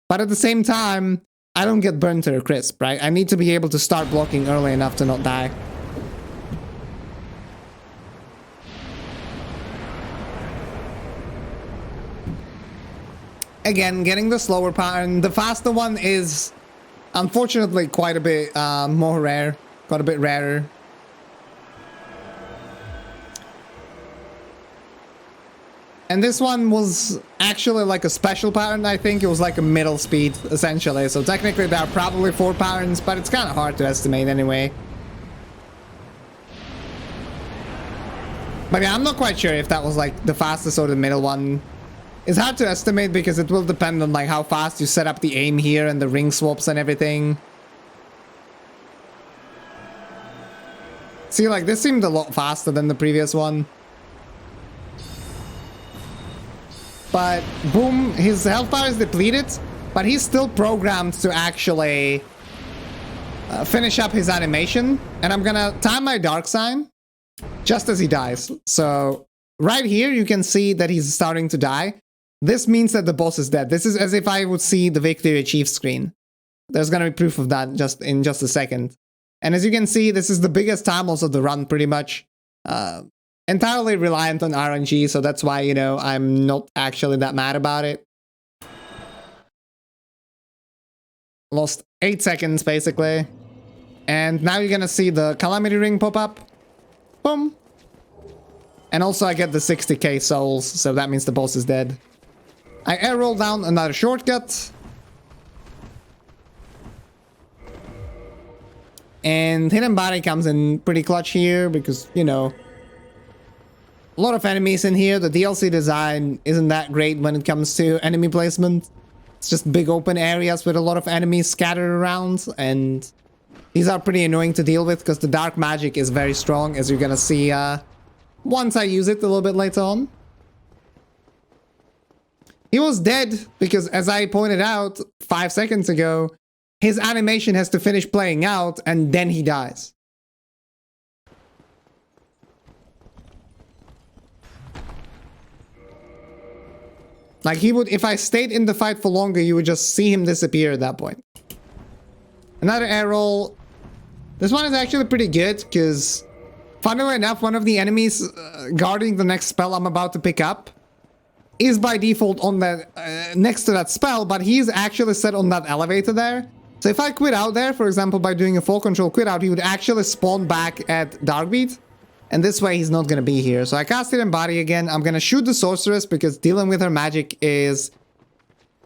But at the same time, I don't get burned to a crisp, right? I need to be able to start blocking early enough to not die. Again, getting the slower pattern. The faster one is, unfortunately, quite a bit more rare. Quite a bit rarer. And this one was actually like a special pattern, I think. It was like a middle speed, essentially. So technically there are probably 4 patterns, but it's kind of hard to estimate anyway. But yeah, I'm not quite sure if that was like the fastest or the middle one. It's hard to estimate because it will depend on like how fast you set up the aim here and the ring swaps and everything. See, like this seemed a lot faster than the previous one. But boom, his health bar is depleted, but he's still programmed to actually finish up his animation. And I'm gonna time my dark sign just as he dies. So right here, you can see that he's starting to die. This means that the boss is dead. This is as if I would see the victory achieved screen. There's gonna be proof of that in just a second. And as you can see, this is the biggest time also of the run, pretty much. Entirely reliant on RNG, so that's why, you know, I'm not actually that mad about it. Lost 8 seconds, basically. And now you're gonna see the Calamity Ring pop up. Boom. And also I get the 60k souls, so that means the boss is dead. I air roll down another shortcut. And Hidden Body comes in pretty clutch here because, you know, a lot of enemies in here. The DLC design isn't that great when it comes to enemy placement. It's just big open areas with a lot of enemies scattered around, and these are pretty annoying to deal with because the dark magic is very strong, as you're gonna see once I use it a little bit later on. He was dead because, as I pointed out 5 seconds ago, his animation has to finish playing out and then he dies. Like, he would, if I stayed in the fight for longer, you would just see him disappear at that point. Another air roll. This one is actually pretty good, because funnily enough, one of the enemies guarding the next spell I'm about to pick up is by default on that next to that spell, but he's actually set on that elevator there. So if I quit out there, for example, by doing a full control quit out, he would actually spawn back at Darkbeat. And this way he's not going to be here. So I cast Hidden Body again. I'm going to shoot the Sorceress because dealing with her magic is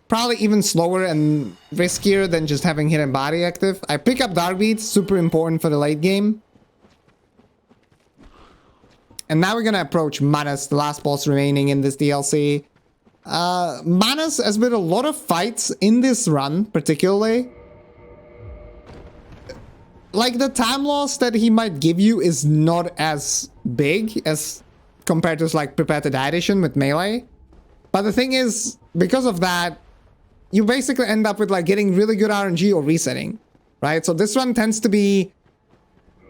probably even slower and riskier than just having Hidden Body active. I pick up Darkbeat, super important for the late game. And now we're going to approach Manus, the last boss remaining in this DLC. Manus has been a lot of fights in this run, particularly. Like, the time loss that he might give you is not as big as compared to, like, Prepare to Die Edition with melee. But the thing is, because of that, you basically end up with, like, getting really good RNG or resetting, right? So this run tends to be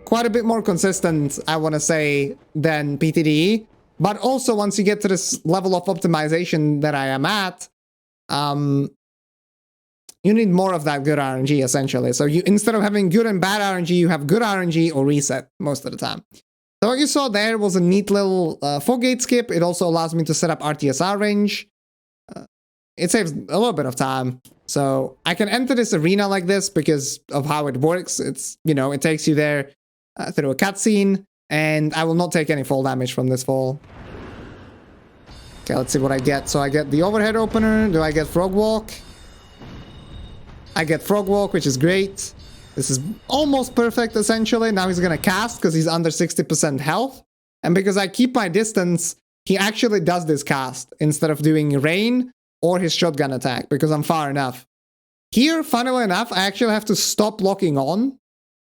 quite a bit more consistent, I want to say, than PTDE. But also, once you get to this level of optimization that I am at, you need more of that good RNG, essentially. So you, instead of having good and bad RNG, you have good RNG or reset most of the time. So what you saw there was a neat little gate skip. It also allows me to set up RTSR range. It saves a little bit of time. So I can enter this arena like this because of how it works. It's, you know, it takes you there through a cutscene, and I will not take any fall damage from this fall. Okay, let's see what I get. So I get the overhead opener. Do I get Frog Walk? I get Frog Walk, which is great. This is almost perfect, essentially. Now he's going to cast because he's under 60% health. And because I keep my distance, he actually does this cast instead of doing rain or his shotgun attack because I'm far enough. Here, funnily enough, I actually have to stop locking on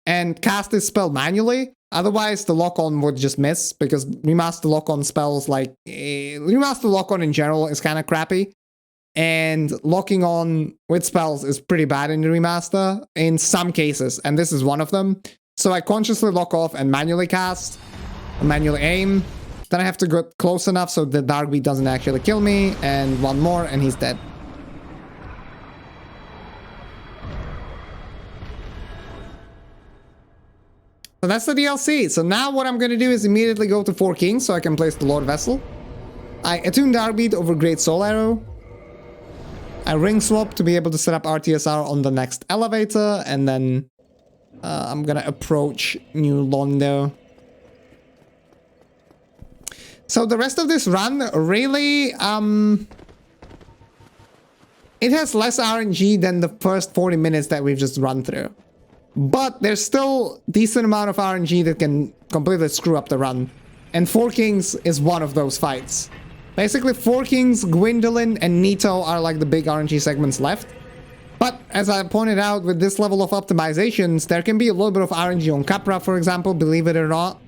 and cast this spell manually. Otherwise, the lock-on would just miss because remaster lock-on spells, like, remaster lock-on in general is kind of crappy. And locking on with spells is pretty bad in the remaster in some cases, and this is one of them. So I consciously lock off and manually cast, manually aim. Then I have to get close enough so the Darkbeat doesn't actually kill me, and one more and he's dead. So that's the DLC. So now what I'm going to do is immediately go to Four Kings so I can place the Lord Vessel. I attune Darkbeat over Great Soul Arrow. I ring swap to be able to set up RTSR on the next elevator, and then I'm gonna approach New Londo. So the rest of this run, really, it has less RNG than the first 40 minutes that we've just run through. But there's still a decent amount of RNG that can completely screw up the run. And Four Kings is one of those fights. Basically, Four Kings, Gwendolyn, and Nito are like the big RNG segments left. But as I pointed out, with this level of optimizations, there can be a little bit of RNG on Capra, for example, believe it or not.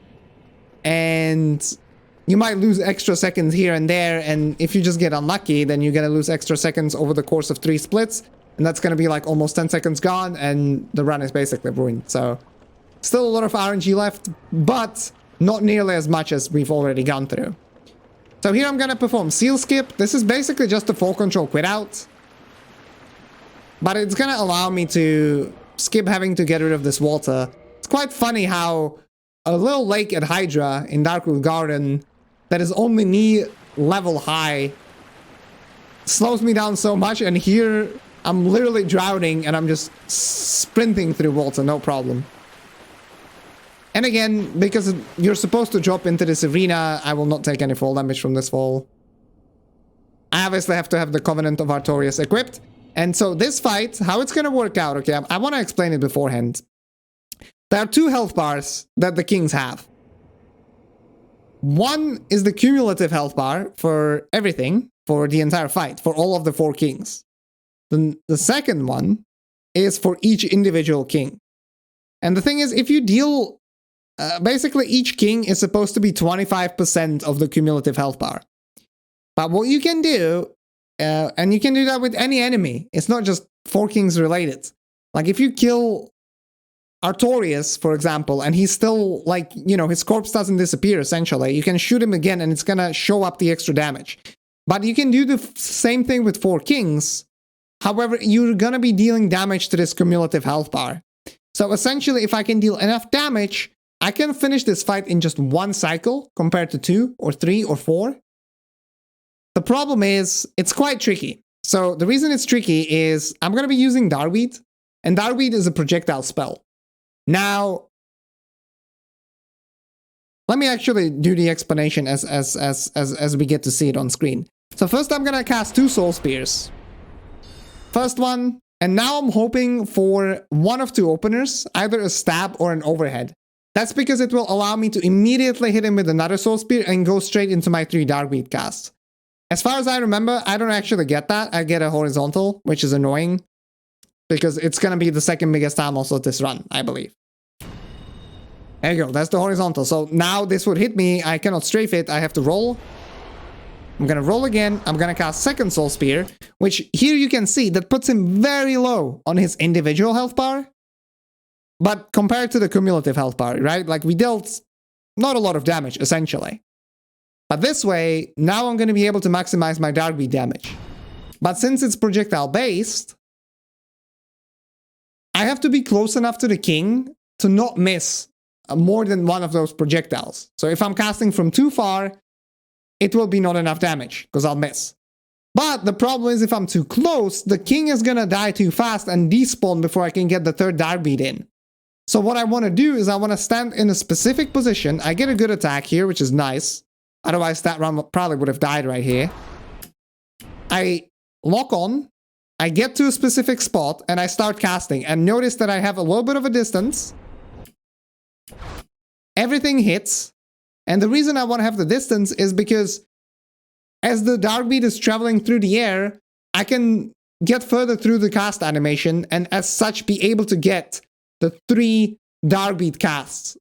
And you might lose extra seconds here and there, and if you just get unlucky, then you're gonna lose extra seconds over the course of 3 splits, and that's gonna be like almost 10 seconds gone, and the run is basically ruined. So, still a lot of RNG left, but not nearly as much as we've already gone through. So here I'm gonna perform Seal Skip. This is basically just a Fall Control quit out. But it's gonna allow me to skip having to get rid of this water. It's quite funny how a little lake at Hydra in Darkwood Garden that is only knee level high slows me down so much, and here I'm literally drowning and I'm just sprinting through water, no problem. And again, because you're supposed to drop into this arena, I will not take any fall damage from this fall. I obviously have to have the Covenant of Artorias equipped. And so this fight, how it's going to work out, okay, I want to explain it beforehand. There are 2 health bars that the kings have. One is the cumulative health bar for everything, for the entire fight, for all of the 4 kings. Then the second one is for each individual king. And the thing is, if you deal... basically, each king is supposed to be 25% of the cumulative health bar. But what you can do, and you can do that with any enemy, it's not just 4 kings related. Like, if you kill Artorias, for example, and he's still, like, you know, his corpse doesn't disappear, essentially, you can shoot him again and it's gonna show up the extra damage. But you can do the same thing with 4 kings. However, you're gonna be dealing damage to this cumulative health bar. So essentially, if I can deal enough damage, I can finish this fight in just 1 cycle compared to 2 or 3 or 4. The problem is, it's quite tricky. So the reason it's tricky is I'm going to be using Darkbeat, and Darkbeat is a projectile spell. Now, Let me actually do the explanation as we get to see it on screen. So first I'm gonna cast 2 Soul Spears. First one, and now I'm hoping for one of 2 openers, either a stab or an overhead. That's because it will allow me to immediately hit him with another Soul Spear and go straight into my 3 Darkbeat casts. As far as I remember, I don't actually get that. I get a horizontal, which is annoying, because it's gonna be the second biggest time also this run, I believe. There you go, that's the horizontal. So now this would hit me, I cannot strafe it, I have to roll. I'm gonna roll again, I'm gonna cast second Soul Spear, which here you can see that puts him very low on his individual health bar. But compared to the cumulative health bar, right? Like, we dealt not a lot of damage, essentially. But this way, now I'm gonna be able to maximize my Darkbeat damage. But since it's projectile based, I have to be close enough to the king to not miss more than one of those projectiles. So if I'm casting from too far, it will be not enough damage, because I'll miss. But the problem is if I'm too close, the king is gonna die too fast and despawn before I can get the 3rd Darkbeat in. So what I want to do is I want to stand in a specific position. I get a good attack here, which is nice. Otherwise that run probably would have died right here. I lock on, I get to a specific spot, and I start casting. And notice that I have a little bit of a distance. Everything hits. And the reason I want to have the distance is because as the Darkbeat is traveling through the air, I can get further through the cast animation and as such be able to get the 3 Darkbeat casts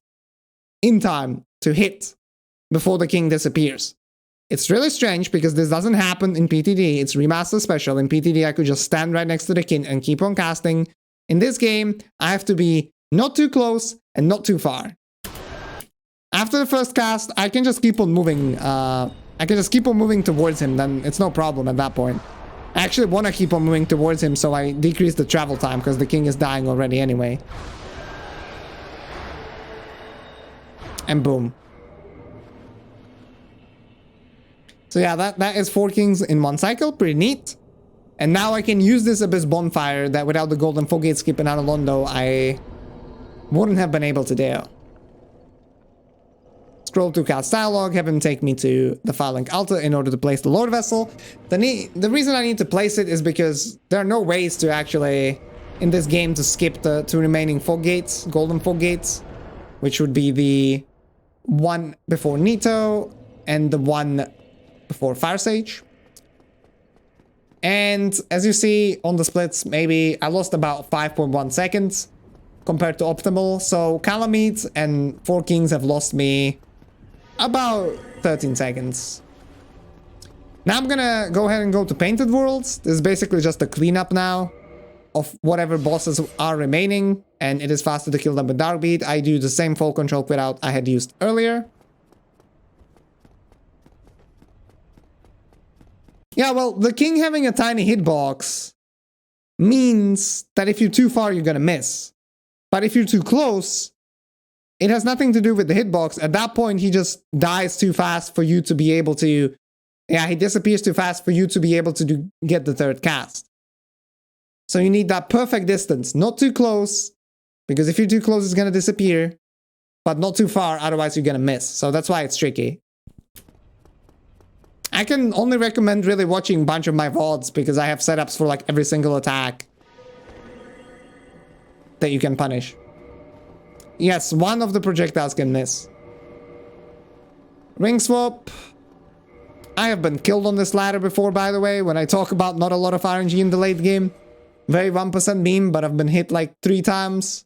in time to hit before the king disappears. It's really strange because this doesn't happen in PTD. It's remaster special. In PTD, I could just stand right next to the king and keep on casting. In this game, I have to be not too close and not too far. After the first cast, I can just keep on moving. I can just keep on moving towards him. Then it's no problem at that point. I actually want to keep on moving towards him so I decrease the travel time because the king is dying already anyway. And boom. So yeah, that is 4 kings in 1 cycle. Pretty neat. And now I can use this Abyss Bonfire that without the Golden Fogate skip and Analondo, I wouldn't have been able to do. Scroll to cast dialogue, have him take me to the Firelink altar in order to place the Lord Vessel. The reason I need to place it is because there are no ways to actually, in this game, to skip the 2 remaining fog gates, golden fog gates, which would be the one before Nito and the one before Fire Sage. And as you see on the splits, maybe I lost about 5.1 seconds compared to optimal. So Calamite and 4 Kings have lost me about 13 seconds. Now I'm gonna go ahead and go to Painted Worlds. This is basically just a cleanup now of whatever bosses are remaining, and it is faster to kill them with Darkbeat. I do the same full control quit out I had used earlier. Yeah, well, the king having a tiny hitbox means that if you're too far, you're gonna miss. But if you're too close, it has nothing to do with the hitbox. At that point, he just dies too fast for you to be able to... Yeah, he disappears too fast for you to be able to get the 3rd cast. So you need that perfect distance. Not too close, because if you're too close, it's gonna disappear. But not too far, otherwise you're gonna miss. So that's why it's tricky. I can only recommend really watching a bunch of my VODs, because I have setups for like every single attack that you can punish. Yes, one of the projectiles can miss. Ring swap. I have been killed on this ladder before, by the way, when I talk about not a lot of RNG in the late game. Very 1% meme, but I've been hit like 3 times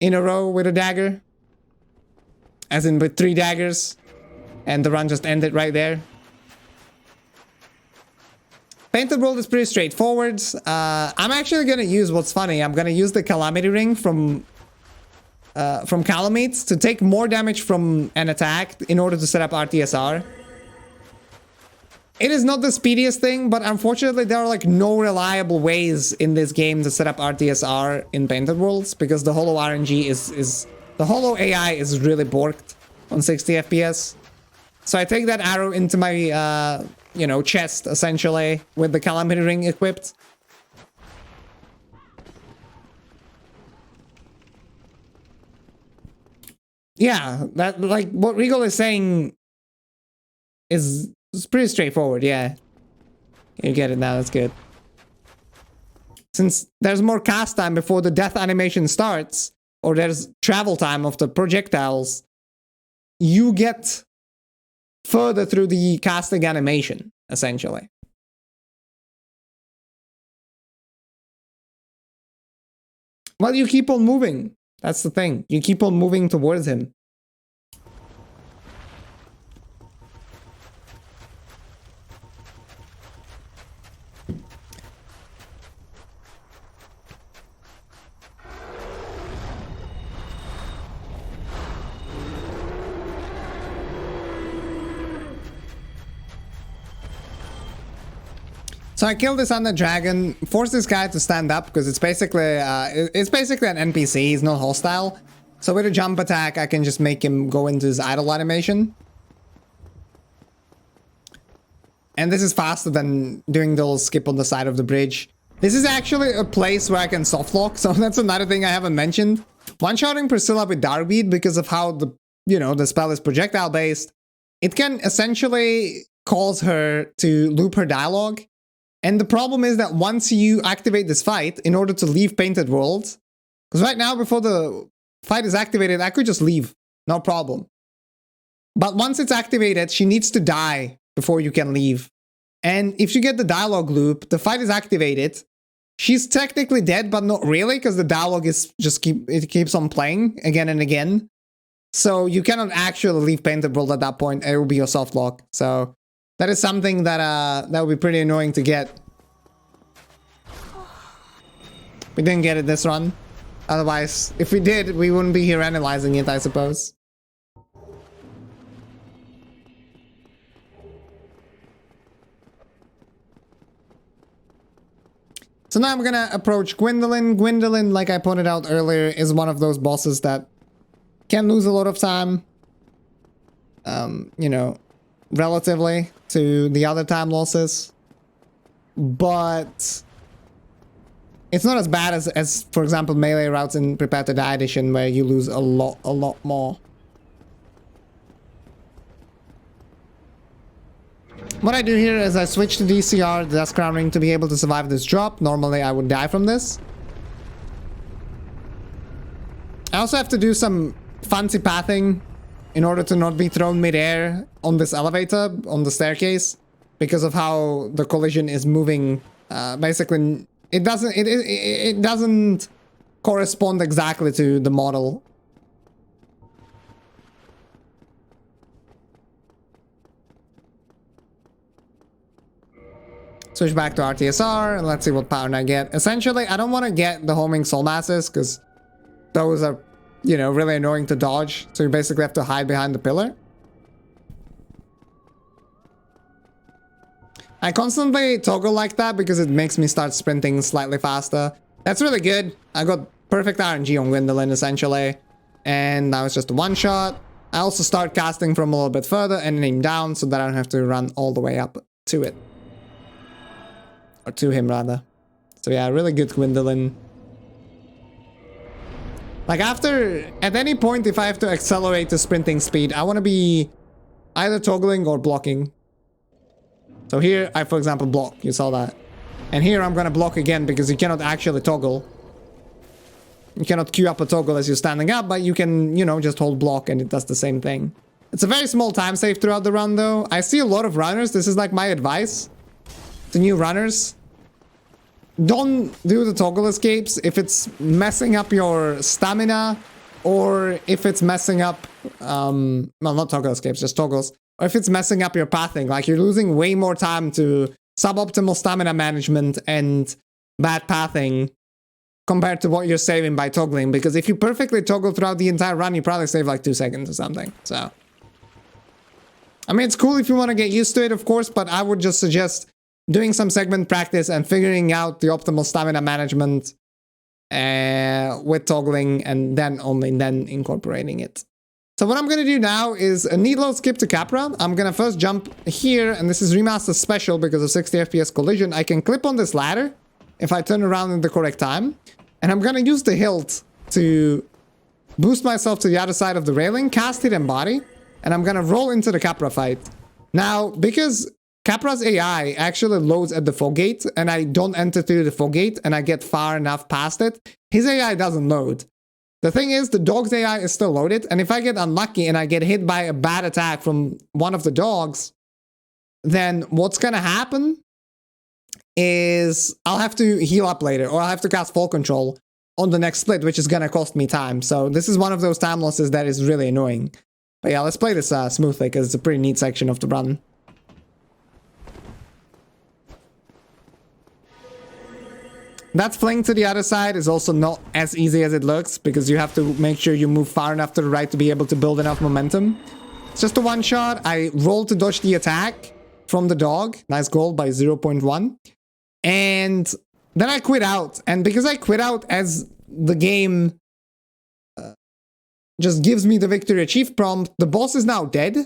in a row with a dagger. As in with 3 daggers. And the run just ended right there. Painted World is pretty straightforward. I'm actually gonna use, what's funny, I'm gonna use the Calamity Ring from Calamite to take more damage from an attack in order to set up RTSR. It is not the speediest thing, but unfortunately there are like no reliable ways in this game to set up RTSR in Painted Worlds, because the holo RNG is the holo AI is really borked on 60 FPS. So I take that arrow into my, you know, chest, essentially, with the Calamity Ring equipped. Yeah, that like what Regal is saying is pretty straightforward. Yeah, you get it now. That's good. Since there's more cast time before the death animation starts, or there's travel time of the projectiles, you get further through the casting animation, essentially. Well, you keep on moving. That's the thing. You keep on moving towards him. So I killed this Undead Dragon, forced this guy to stand up because it's basically an NPC. He's not hostile. So with a jump attack, I can just make him go into his idle animation. And this is faster than doing the little skip on the side of the bridge. This is actually a place where I can softlock, so that's another thing I haven't mentioned. One-shotting Priscilla with Darkbeat because of how the spell is projectile based. It can essentially cause her to loop her dialogue. And the problem is that once you activate this fight, in order to leave Painted World, because right now before the fight is activated, I could just leave, no problem. But once it's activated, she needs to die before you can leave. And if you get the dialogue loop, the fight is activated. She's technically dead, but not really, because the dialogue is just keeps on playing again and again. So you cannot actually leave Painted World at that point. It will be your soft lock. So that is something that that would be pretty annoying to get. We didn't get it this run. Otherwise, if we did, we wouldn't be here analyzing it, I suppose. So now I'm gonna approach Gwendolyn. Gwendolyn, like I pointed out earlier, is one of those bosses that can lose a lot of time. You know, relatively to the other time losses. But it's not as bad as for example, melee routes in Prepare to Die edition, where you lose a lot more. What I do here is I switch to DCR, the Dusk Crown Ring, to be able to survive this drop. Normally I would die from this. I also have to do some fancy pathing in order to not be thrown mid-air on this elevator, on the staircase, because of how the collision is moving. Basically, it doesn't correspond exactly to the model. Switch back to RTSR and let's see what pattern I get. Essentially, I don't want to get the homing soul masses because those are, you know, really annoying to dodge. So you basically have to hide behind the pillar. I constantly toggle like that because it makes me start sprinting slightly faster. That's really good. I got perfect RNG on Gwendolyn essentially. And now it's just a one shot. I also start casting from a little bit further and aim down so that I don't have to run all the way up to it. Or to him, rather. So yeah, really good Gwendolyn. Like at any point, if I have to accelerate to sprinting speed, I want to be either toggling or blocking. So here, I, for example, block. You saw that. And here, I'm going to block again because you cannot actually toggle. You cannot queue up a toggle as you're standing up, but you can, you know, just hold block and it does the same thing. It's a very small time save throughout the run, though. I see a lot of runners. This is like my advice to new runners. Don't do the toggle escapes if it's messing up your stamina, or if it's messing up, well, not toggle escapes, just toggles, or if it's messing up your pathing. Like, you're losing way more time to suboptimal stamina management and bad pathing compared to what you're saving by toggling, because if you perfectly toggle throughout the entire run, you probably save like 2 seconds or something. So I mean, it's cool if you want to get used to it, of course, but I would just suggest doing some segment practice and figuring out the optimal stamina management with toggling, and then incorporating it. So what I'm going to do now is a neat little skip to Capra. I'm going to first jump here, and this is Remaster Special because of 60 FPS collision. I can clip on this ladder if I turn around in the correct time. And I'm going to use the hilt to boost myself to the other side of the railing, cast Hidden Body, and I'm gonna roll into the Capra fight. Now, because Capra's AI actually loads at the fog gate, and I don't enter through the fog gate, and I get far enough past it, his AI doesn't load. The thing is, the dog's AI is still loaded, and if I get unlucky and I get hit by a bad attack from one of the dogs, then what's gonna happen is I'll have to heal up later, or I'll have to cast Fall Control on the next split, which is gonna cost me time. So this is one of those time losses that is really annoying. But yeah, let's play this smoothly, because it's a pretty neat section of the run. That fling to the other side is also not as easy as it looks, because you have to make sure you move far enough to the right to be able to build enough momentum. It's just a one shot. I roll to dodge the attack from the dog. Nice goal by 0.1. And then I quit out. And because I quit out as the game just gives me the victory achieved prompt, the boss is now dead,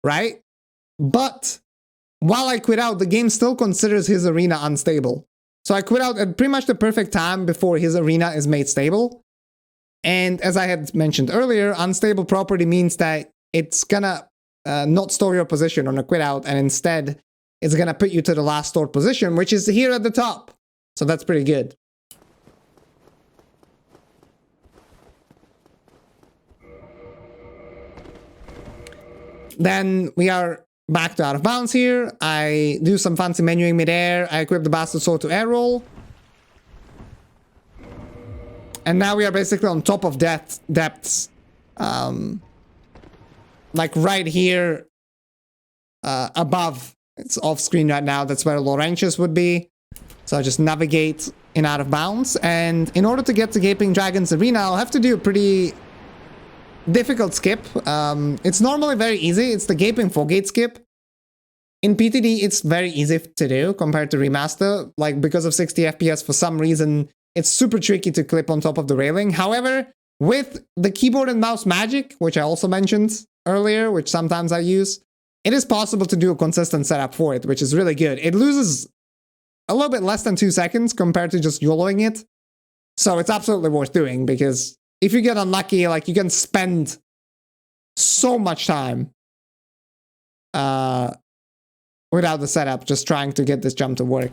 right? But while I quit out, the game still considers his arena unstable. So I quit out at pretty much the perfect time before his arena is made stable. And as I had mentioned earlier, unstable property means that it's gonna not store your position on a quit out, and instead it's gonna put you to the last stored position, which is here at the top. So that's pretty good. Then we are back to out of bounds here. I do some fancy menuing midair. I equip the bastard sword to air roll. And now we are basically on top of depths. Like right here above. It's off screen right now. That's where Laurentius would be. So I just navigate in out of bounds. And in order to get to Gaping Dragon's Arena, I'll have to do a pretty difficult skip. It's normally very easy. It's the Gaping Fogate skip. In PTD, it's very easy to do compared to Remaster. Like, because of 60 FPS, for some reason, it's super tricky to clip on top of the railing. However, with the keyboard and mouse magic, which I also mentioned earlier, which sometimes I use, it is possible to do a consistent setup for it, which is really good. It loses a little bit less than 2 seconds compared to just YOLOing it. So it's absolutely worth doing, because if you get unlucky, like, you can spend so much time without the setup, just trying to get this jump to work.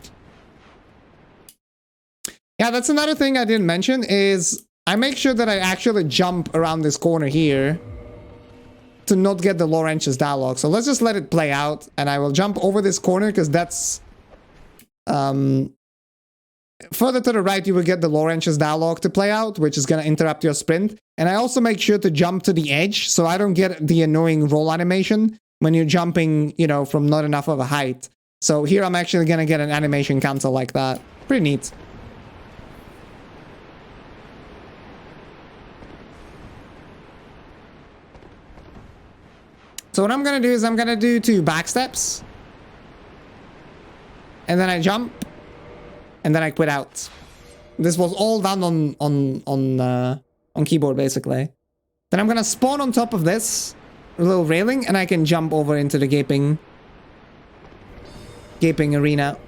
Yeah, that's another thing I didn't mention, is I make sure that I actually jump around this corner here to not get the Laurentius dialogue. So let's just let it play out, and I will jump over this corner, because that's further to the right, you will get the Laurentius dialogue to play out, which is going to interrupt your sprint. And I also make sure to jump to the edge, so I don't get the annoying roll animation when you're jumping, you know, from not enough of a height. So here I'm actually going to get an animation cancel like that. Pretty neat. So what I'm going to do is I'm going to do 2 back steps. And then I jump. And then I quit out. This was all done on keyboard, basically. Then I'm going to spawn on top of this little railing, and I can jump over into the gaping arena.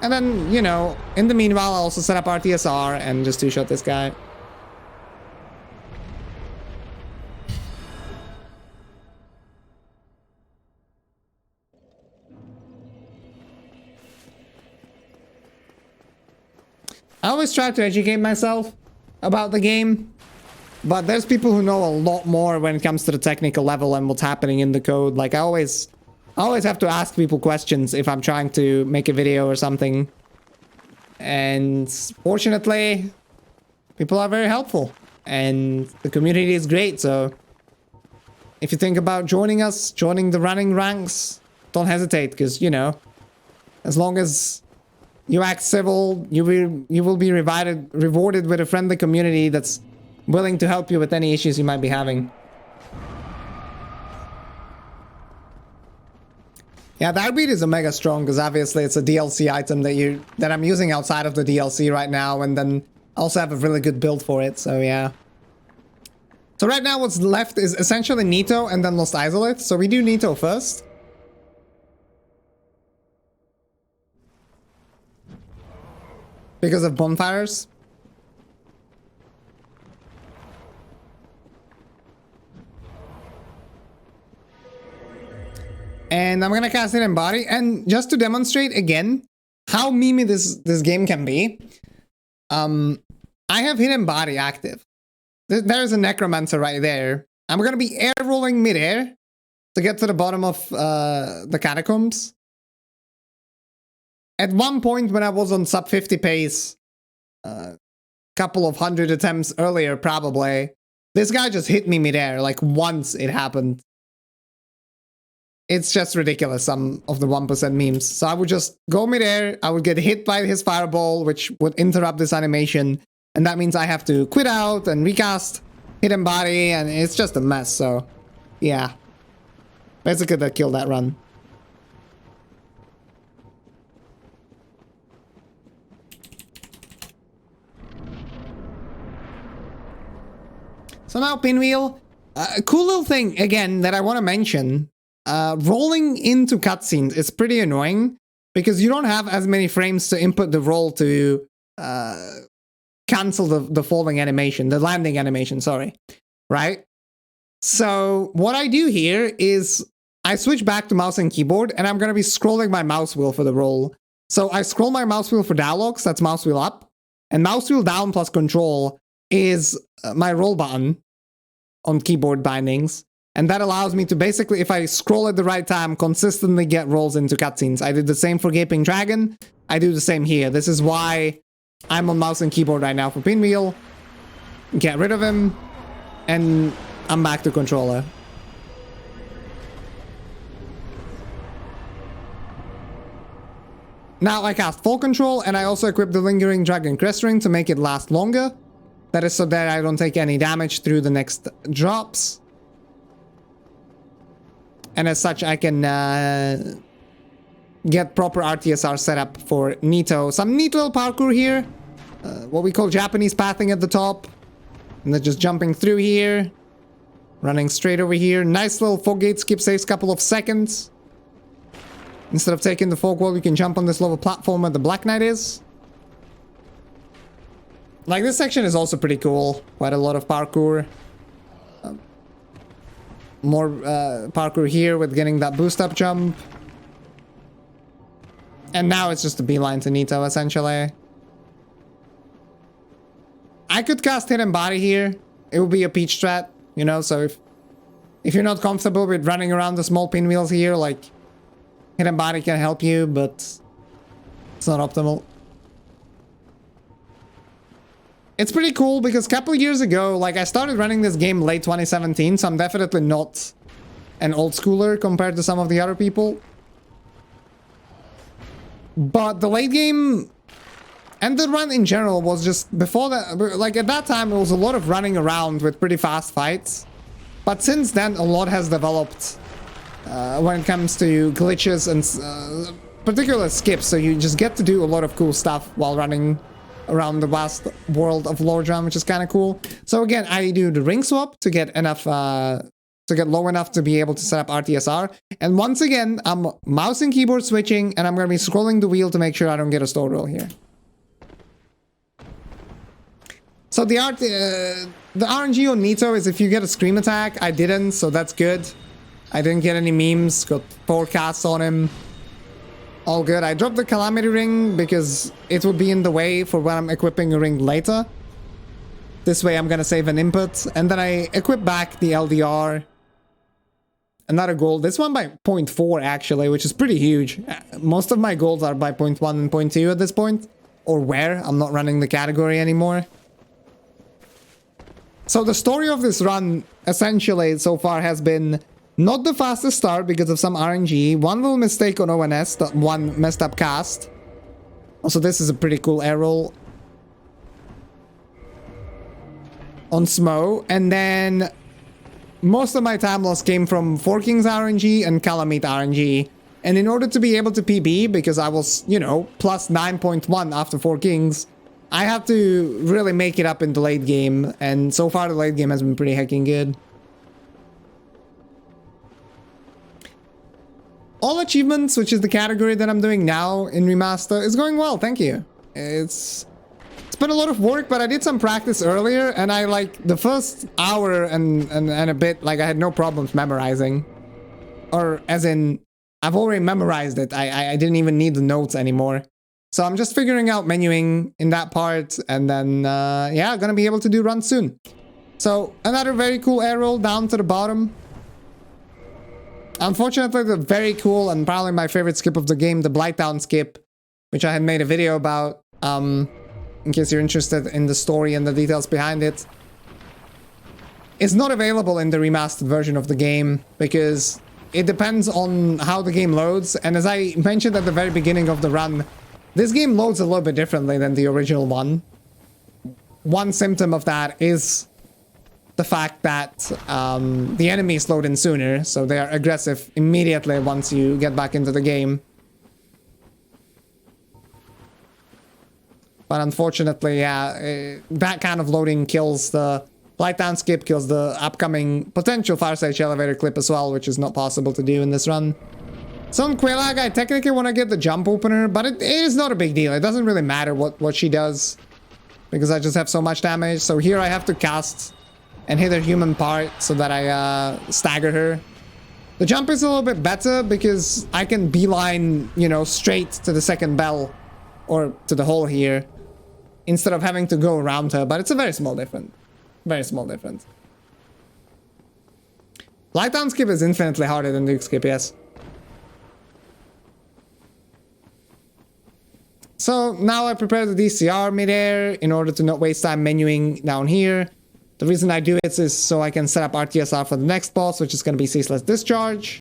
And then, you know, in the meanwhile, I'll also set up RTSR and just two-shot this guy. I always try to educate myself about the game, but there's people who know a lot more when it comes to the technical level and what's happening in the code. Like, I always have to ask people questions if I'm trying to make a video or something. And fortunately, people are very helpful, and the community is great. So if you think about joining us, joining the running ranks, don't hesitate, because, you know, as long as you act civil, you will be rewarded with a friendly community that's willing to help you with any issues you might be having. Yeah, that beat is a mega strong, because obviously it's a DLC item that I'm using outside of the DLC right now, and then also have a really good build for it. So yeah. So right now what's left is essentially Nito and then Lost Isolate. So we do Nito first. Because of bonfires. And I'm gonna cast Hidden Body. And just to demonstrate again how memey this game can be, I have Hidden Body active. There's a Necromancer right there. I'm gonna be air rolling midair to get to the bottom of the catacombs. At one point when I was on sub 50 pace, couple of hundred attempts earlier probably, this guy just hit me midair, like once it happened. It's just ridiculous, some of the 1% memes. So I would just go midair, I would get hit by his fireball, which would interrupt this animation, and that means I have to quit out and recast Hidden Body, and it's just a mess, so yeah. Basically that killed that run. So now Pinwheel, a cool little thing, again, that I want to mention. Rolling into cutscenes is pretty annoying because you don't have as many frames to input the roll to cancel the falling animation, the landing animation, sorry, right? So what I do here is I switch back to mouse and keyboard, and I'm going to be scrolling my mouse wheel for the roll. So I scroll my mouse wheel for dialogues, that's mouse wheel up, and mouse wheel down plus control is my roll button on keyboard bindings. And that allows me to basically, if I scroll at the right time, consistently get rolls into cutscenes. I did the same for Gaping Dragon. I do the same here. This is why I'm on mouse and keyboard right now for Pinwheel. Get rid of him. And I'm back to controller. Now I cast Full Control, and I also equip the Lingering Dragon Crest Ring to make it last longer. That is so that I don't take any damage through the next drops. And as such, I can get proper RTSR setup for Nito. Some neat little parkour here. What we call Japanese pathing at the top. And then just jumping through here. Running straight over here. Nice little fog gate skip, saves a couple of seconds. Instead of taking the fog wall, you can jump on this little platform where the Black Knight is. Like, this section is also pretty cool. Quite a lot of parkour. More parkour here with getting that boost up jump. And now it's just a beeline to Nito, essentially. I could cast Hidden Body here. It would be a peach strat, you know, so if you're not comfortable with running around the small pinwheels here, like, Hidden Body can help you, but it's not optimal. It's pretty cool because a couple of years ago, like, I started running this game late 2017, so I'm definitely not an old schooler compared to some of the other people. But the late game and the run in general was just before that, like at that time, it was a lot of running around with pretty fast fights. But since then, a lot has developed when it comes to glitches and particular skips, so you just get to do a lot of cool stuff while running around the vast world of Lordran, which is kind of cool. So again, I do the ring swap to get enough, to get low enough to be able to set up RTSR. And once again, I'm mouse and keyboard switching, and I'm going to be scrolling the wheel to make sure I don't get a store roll here. So the RNG on Nito is if you get a scream attack. I didn't, so that's good. I didn't get any memes, got 4 casts on him. All good. I dropped the Calamity Ring because it would be in the way for when I'm equipping a ring later. This way I'm gonna save an input. And then I equip back the LDR. Another gold. This one by 0.4 actually, which is pretty huge. Most of my golds are by 0.1 and 0.2 at this point. Or where. I'm not running the category anymore. So the story of this run, essentially, so far has been not the fastest start because of some RNG. One little mistake on ONS, that one messed up cast. Also, this is a pretty cool air roll on Smo. And then most of my time loss came from 4 Kings RNG and Calamite RNG. And in order to be able to PB, because I was, you know, plus 9.1 after 4 Kings, I had to really make it up in the late game. And so far, the late game has been pretty hecking good. All achievements, which is the category that I'm doing now in Remaster, is going well, thank you. It's been a lot of work, but I did some practice earlier, and I, like, the first hour and a bit, like, I had no problems memorizing. Or, as in, I've already memorized it. I didn't even need the notes anymore. So I'm just figuring out menuing in that part, and then, yeah, gonna be able to do runs soon. So, another very cool air roll down to the bottom. Unfortunately, the very cool and probably my favorite skip of the game, the Blighttown skip, which I had made a video about, in case you're interested in the story and the details behind it, is not available in the remastered version of the game, because it depends on how the game loads. And as I mentioned at the very beginning of the run, this game loads a little bit differently than the original one. One symptom of that is the fact that the enemies load in sooner, so they are aggressive immediately once you get back into the game. But unfortunately, yeah, that kind of loading kills the Blighttown skip, kills the upcoming potential Fire Stage Elevator clip as well, which is not possible to do in this run. So on Quelaag, I technically want to get the jump opener, but it is not a big deal. It doesn't really matter what she does, because I just have so much damage. So here I have to cast and hit her human part so that I stagger her. The jump is a little bit better because I can beeline, you know, straight to the second bell, or to the hole here, instead of having to go around her, but it's a very small difference. Very small difference. Blighttown skip is infinitely harder than Duke skip, yes. So now I prepare the DCR midair in order to not waste time menuing down here. The reason I do it is so I can set up RTSR for the next boss, which is going to be Ceaseless Discharge.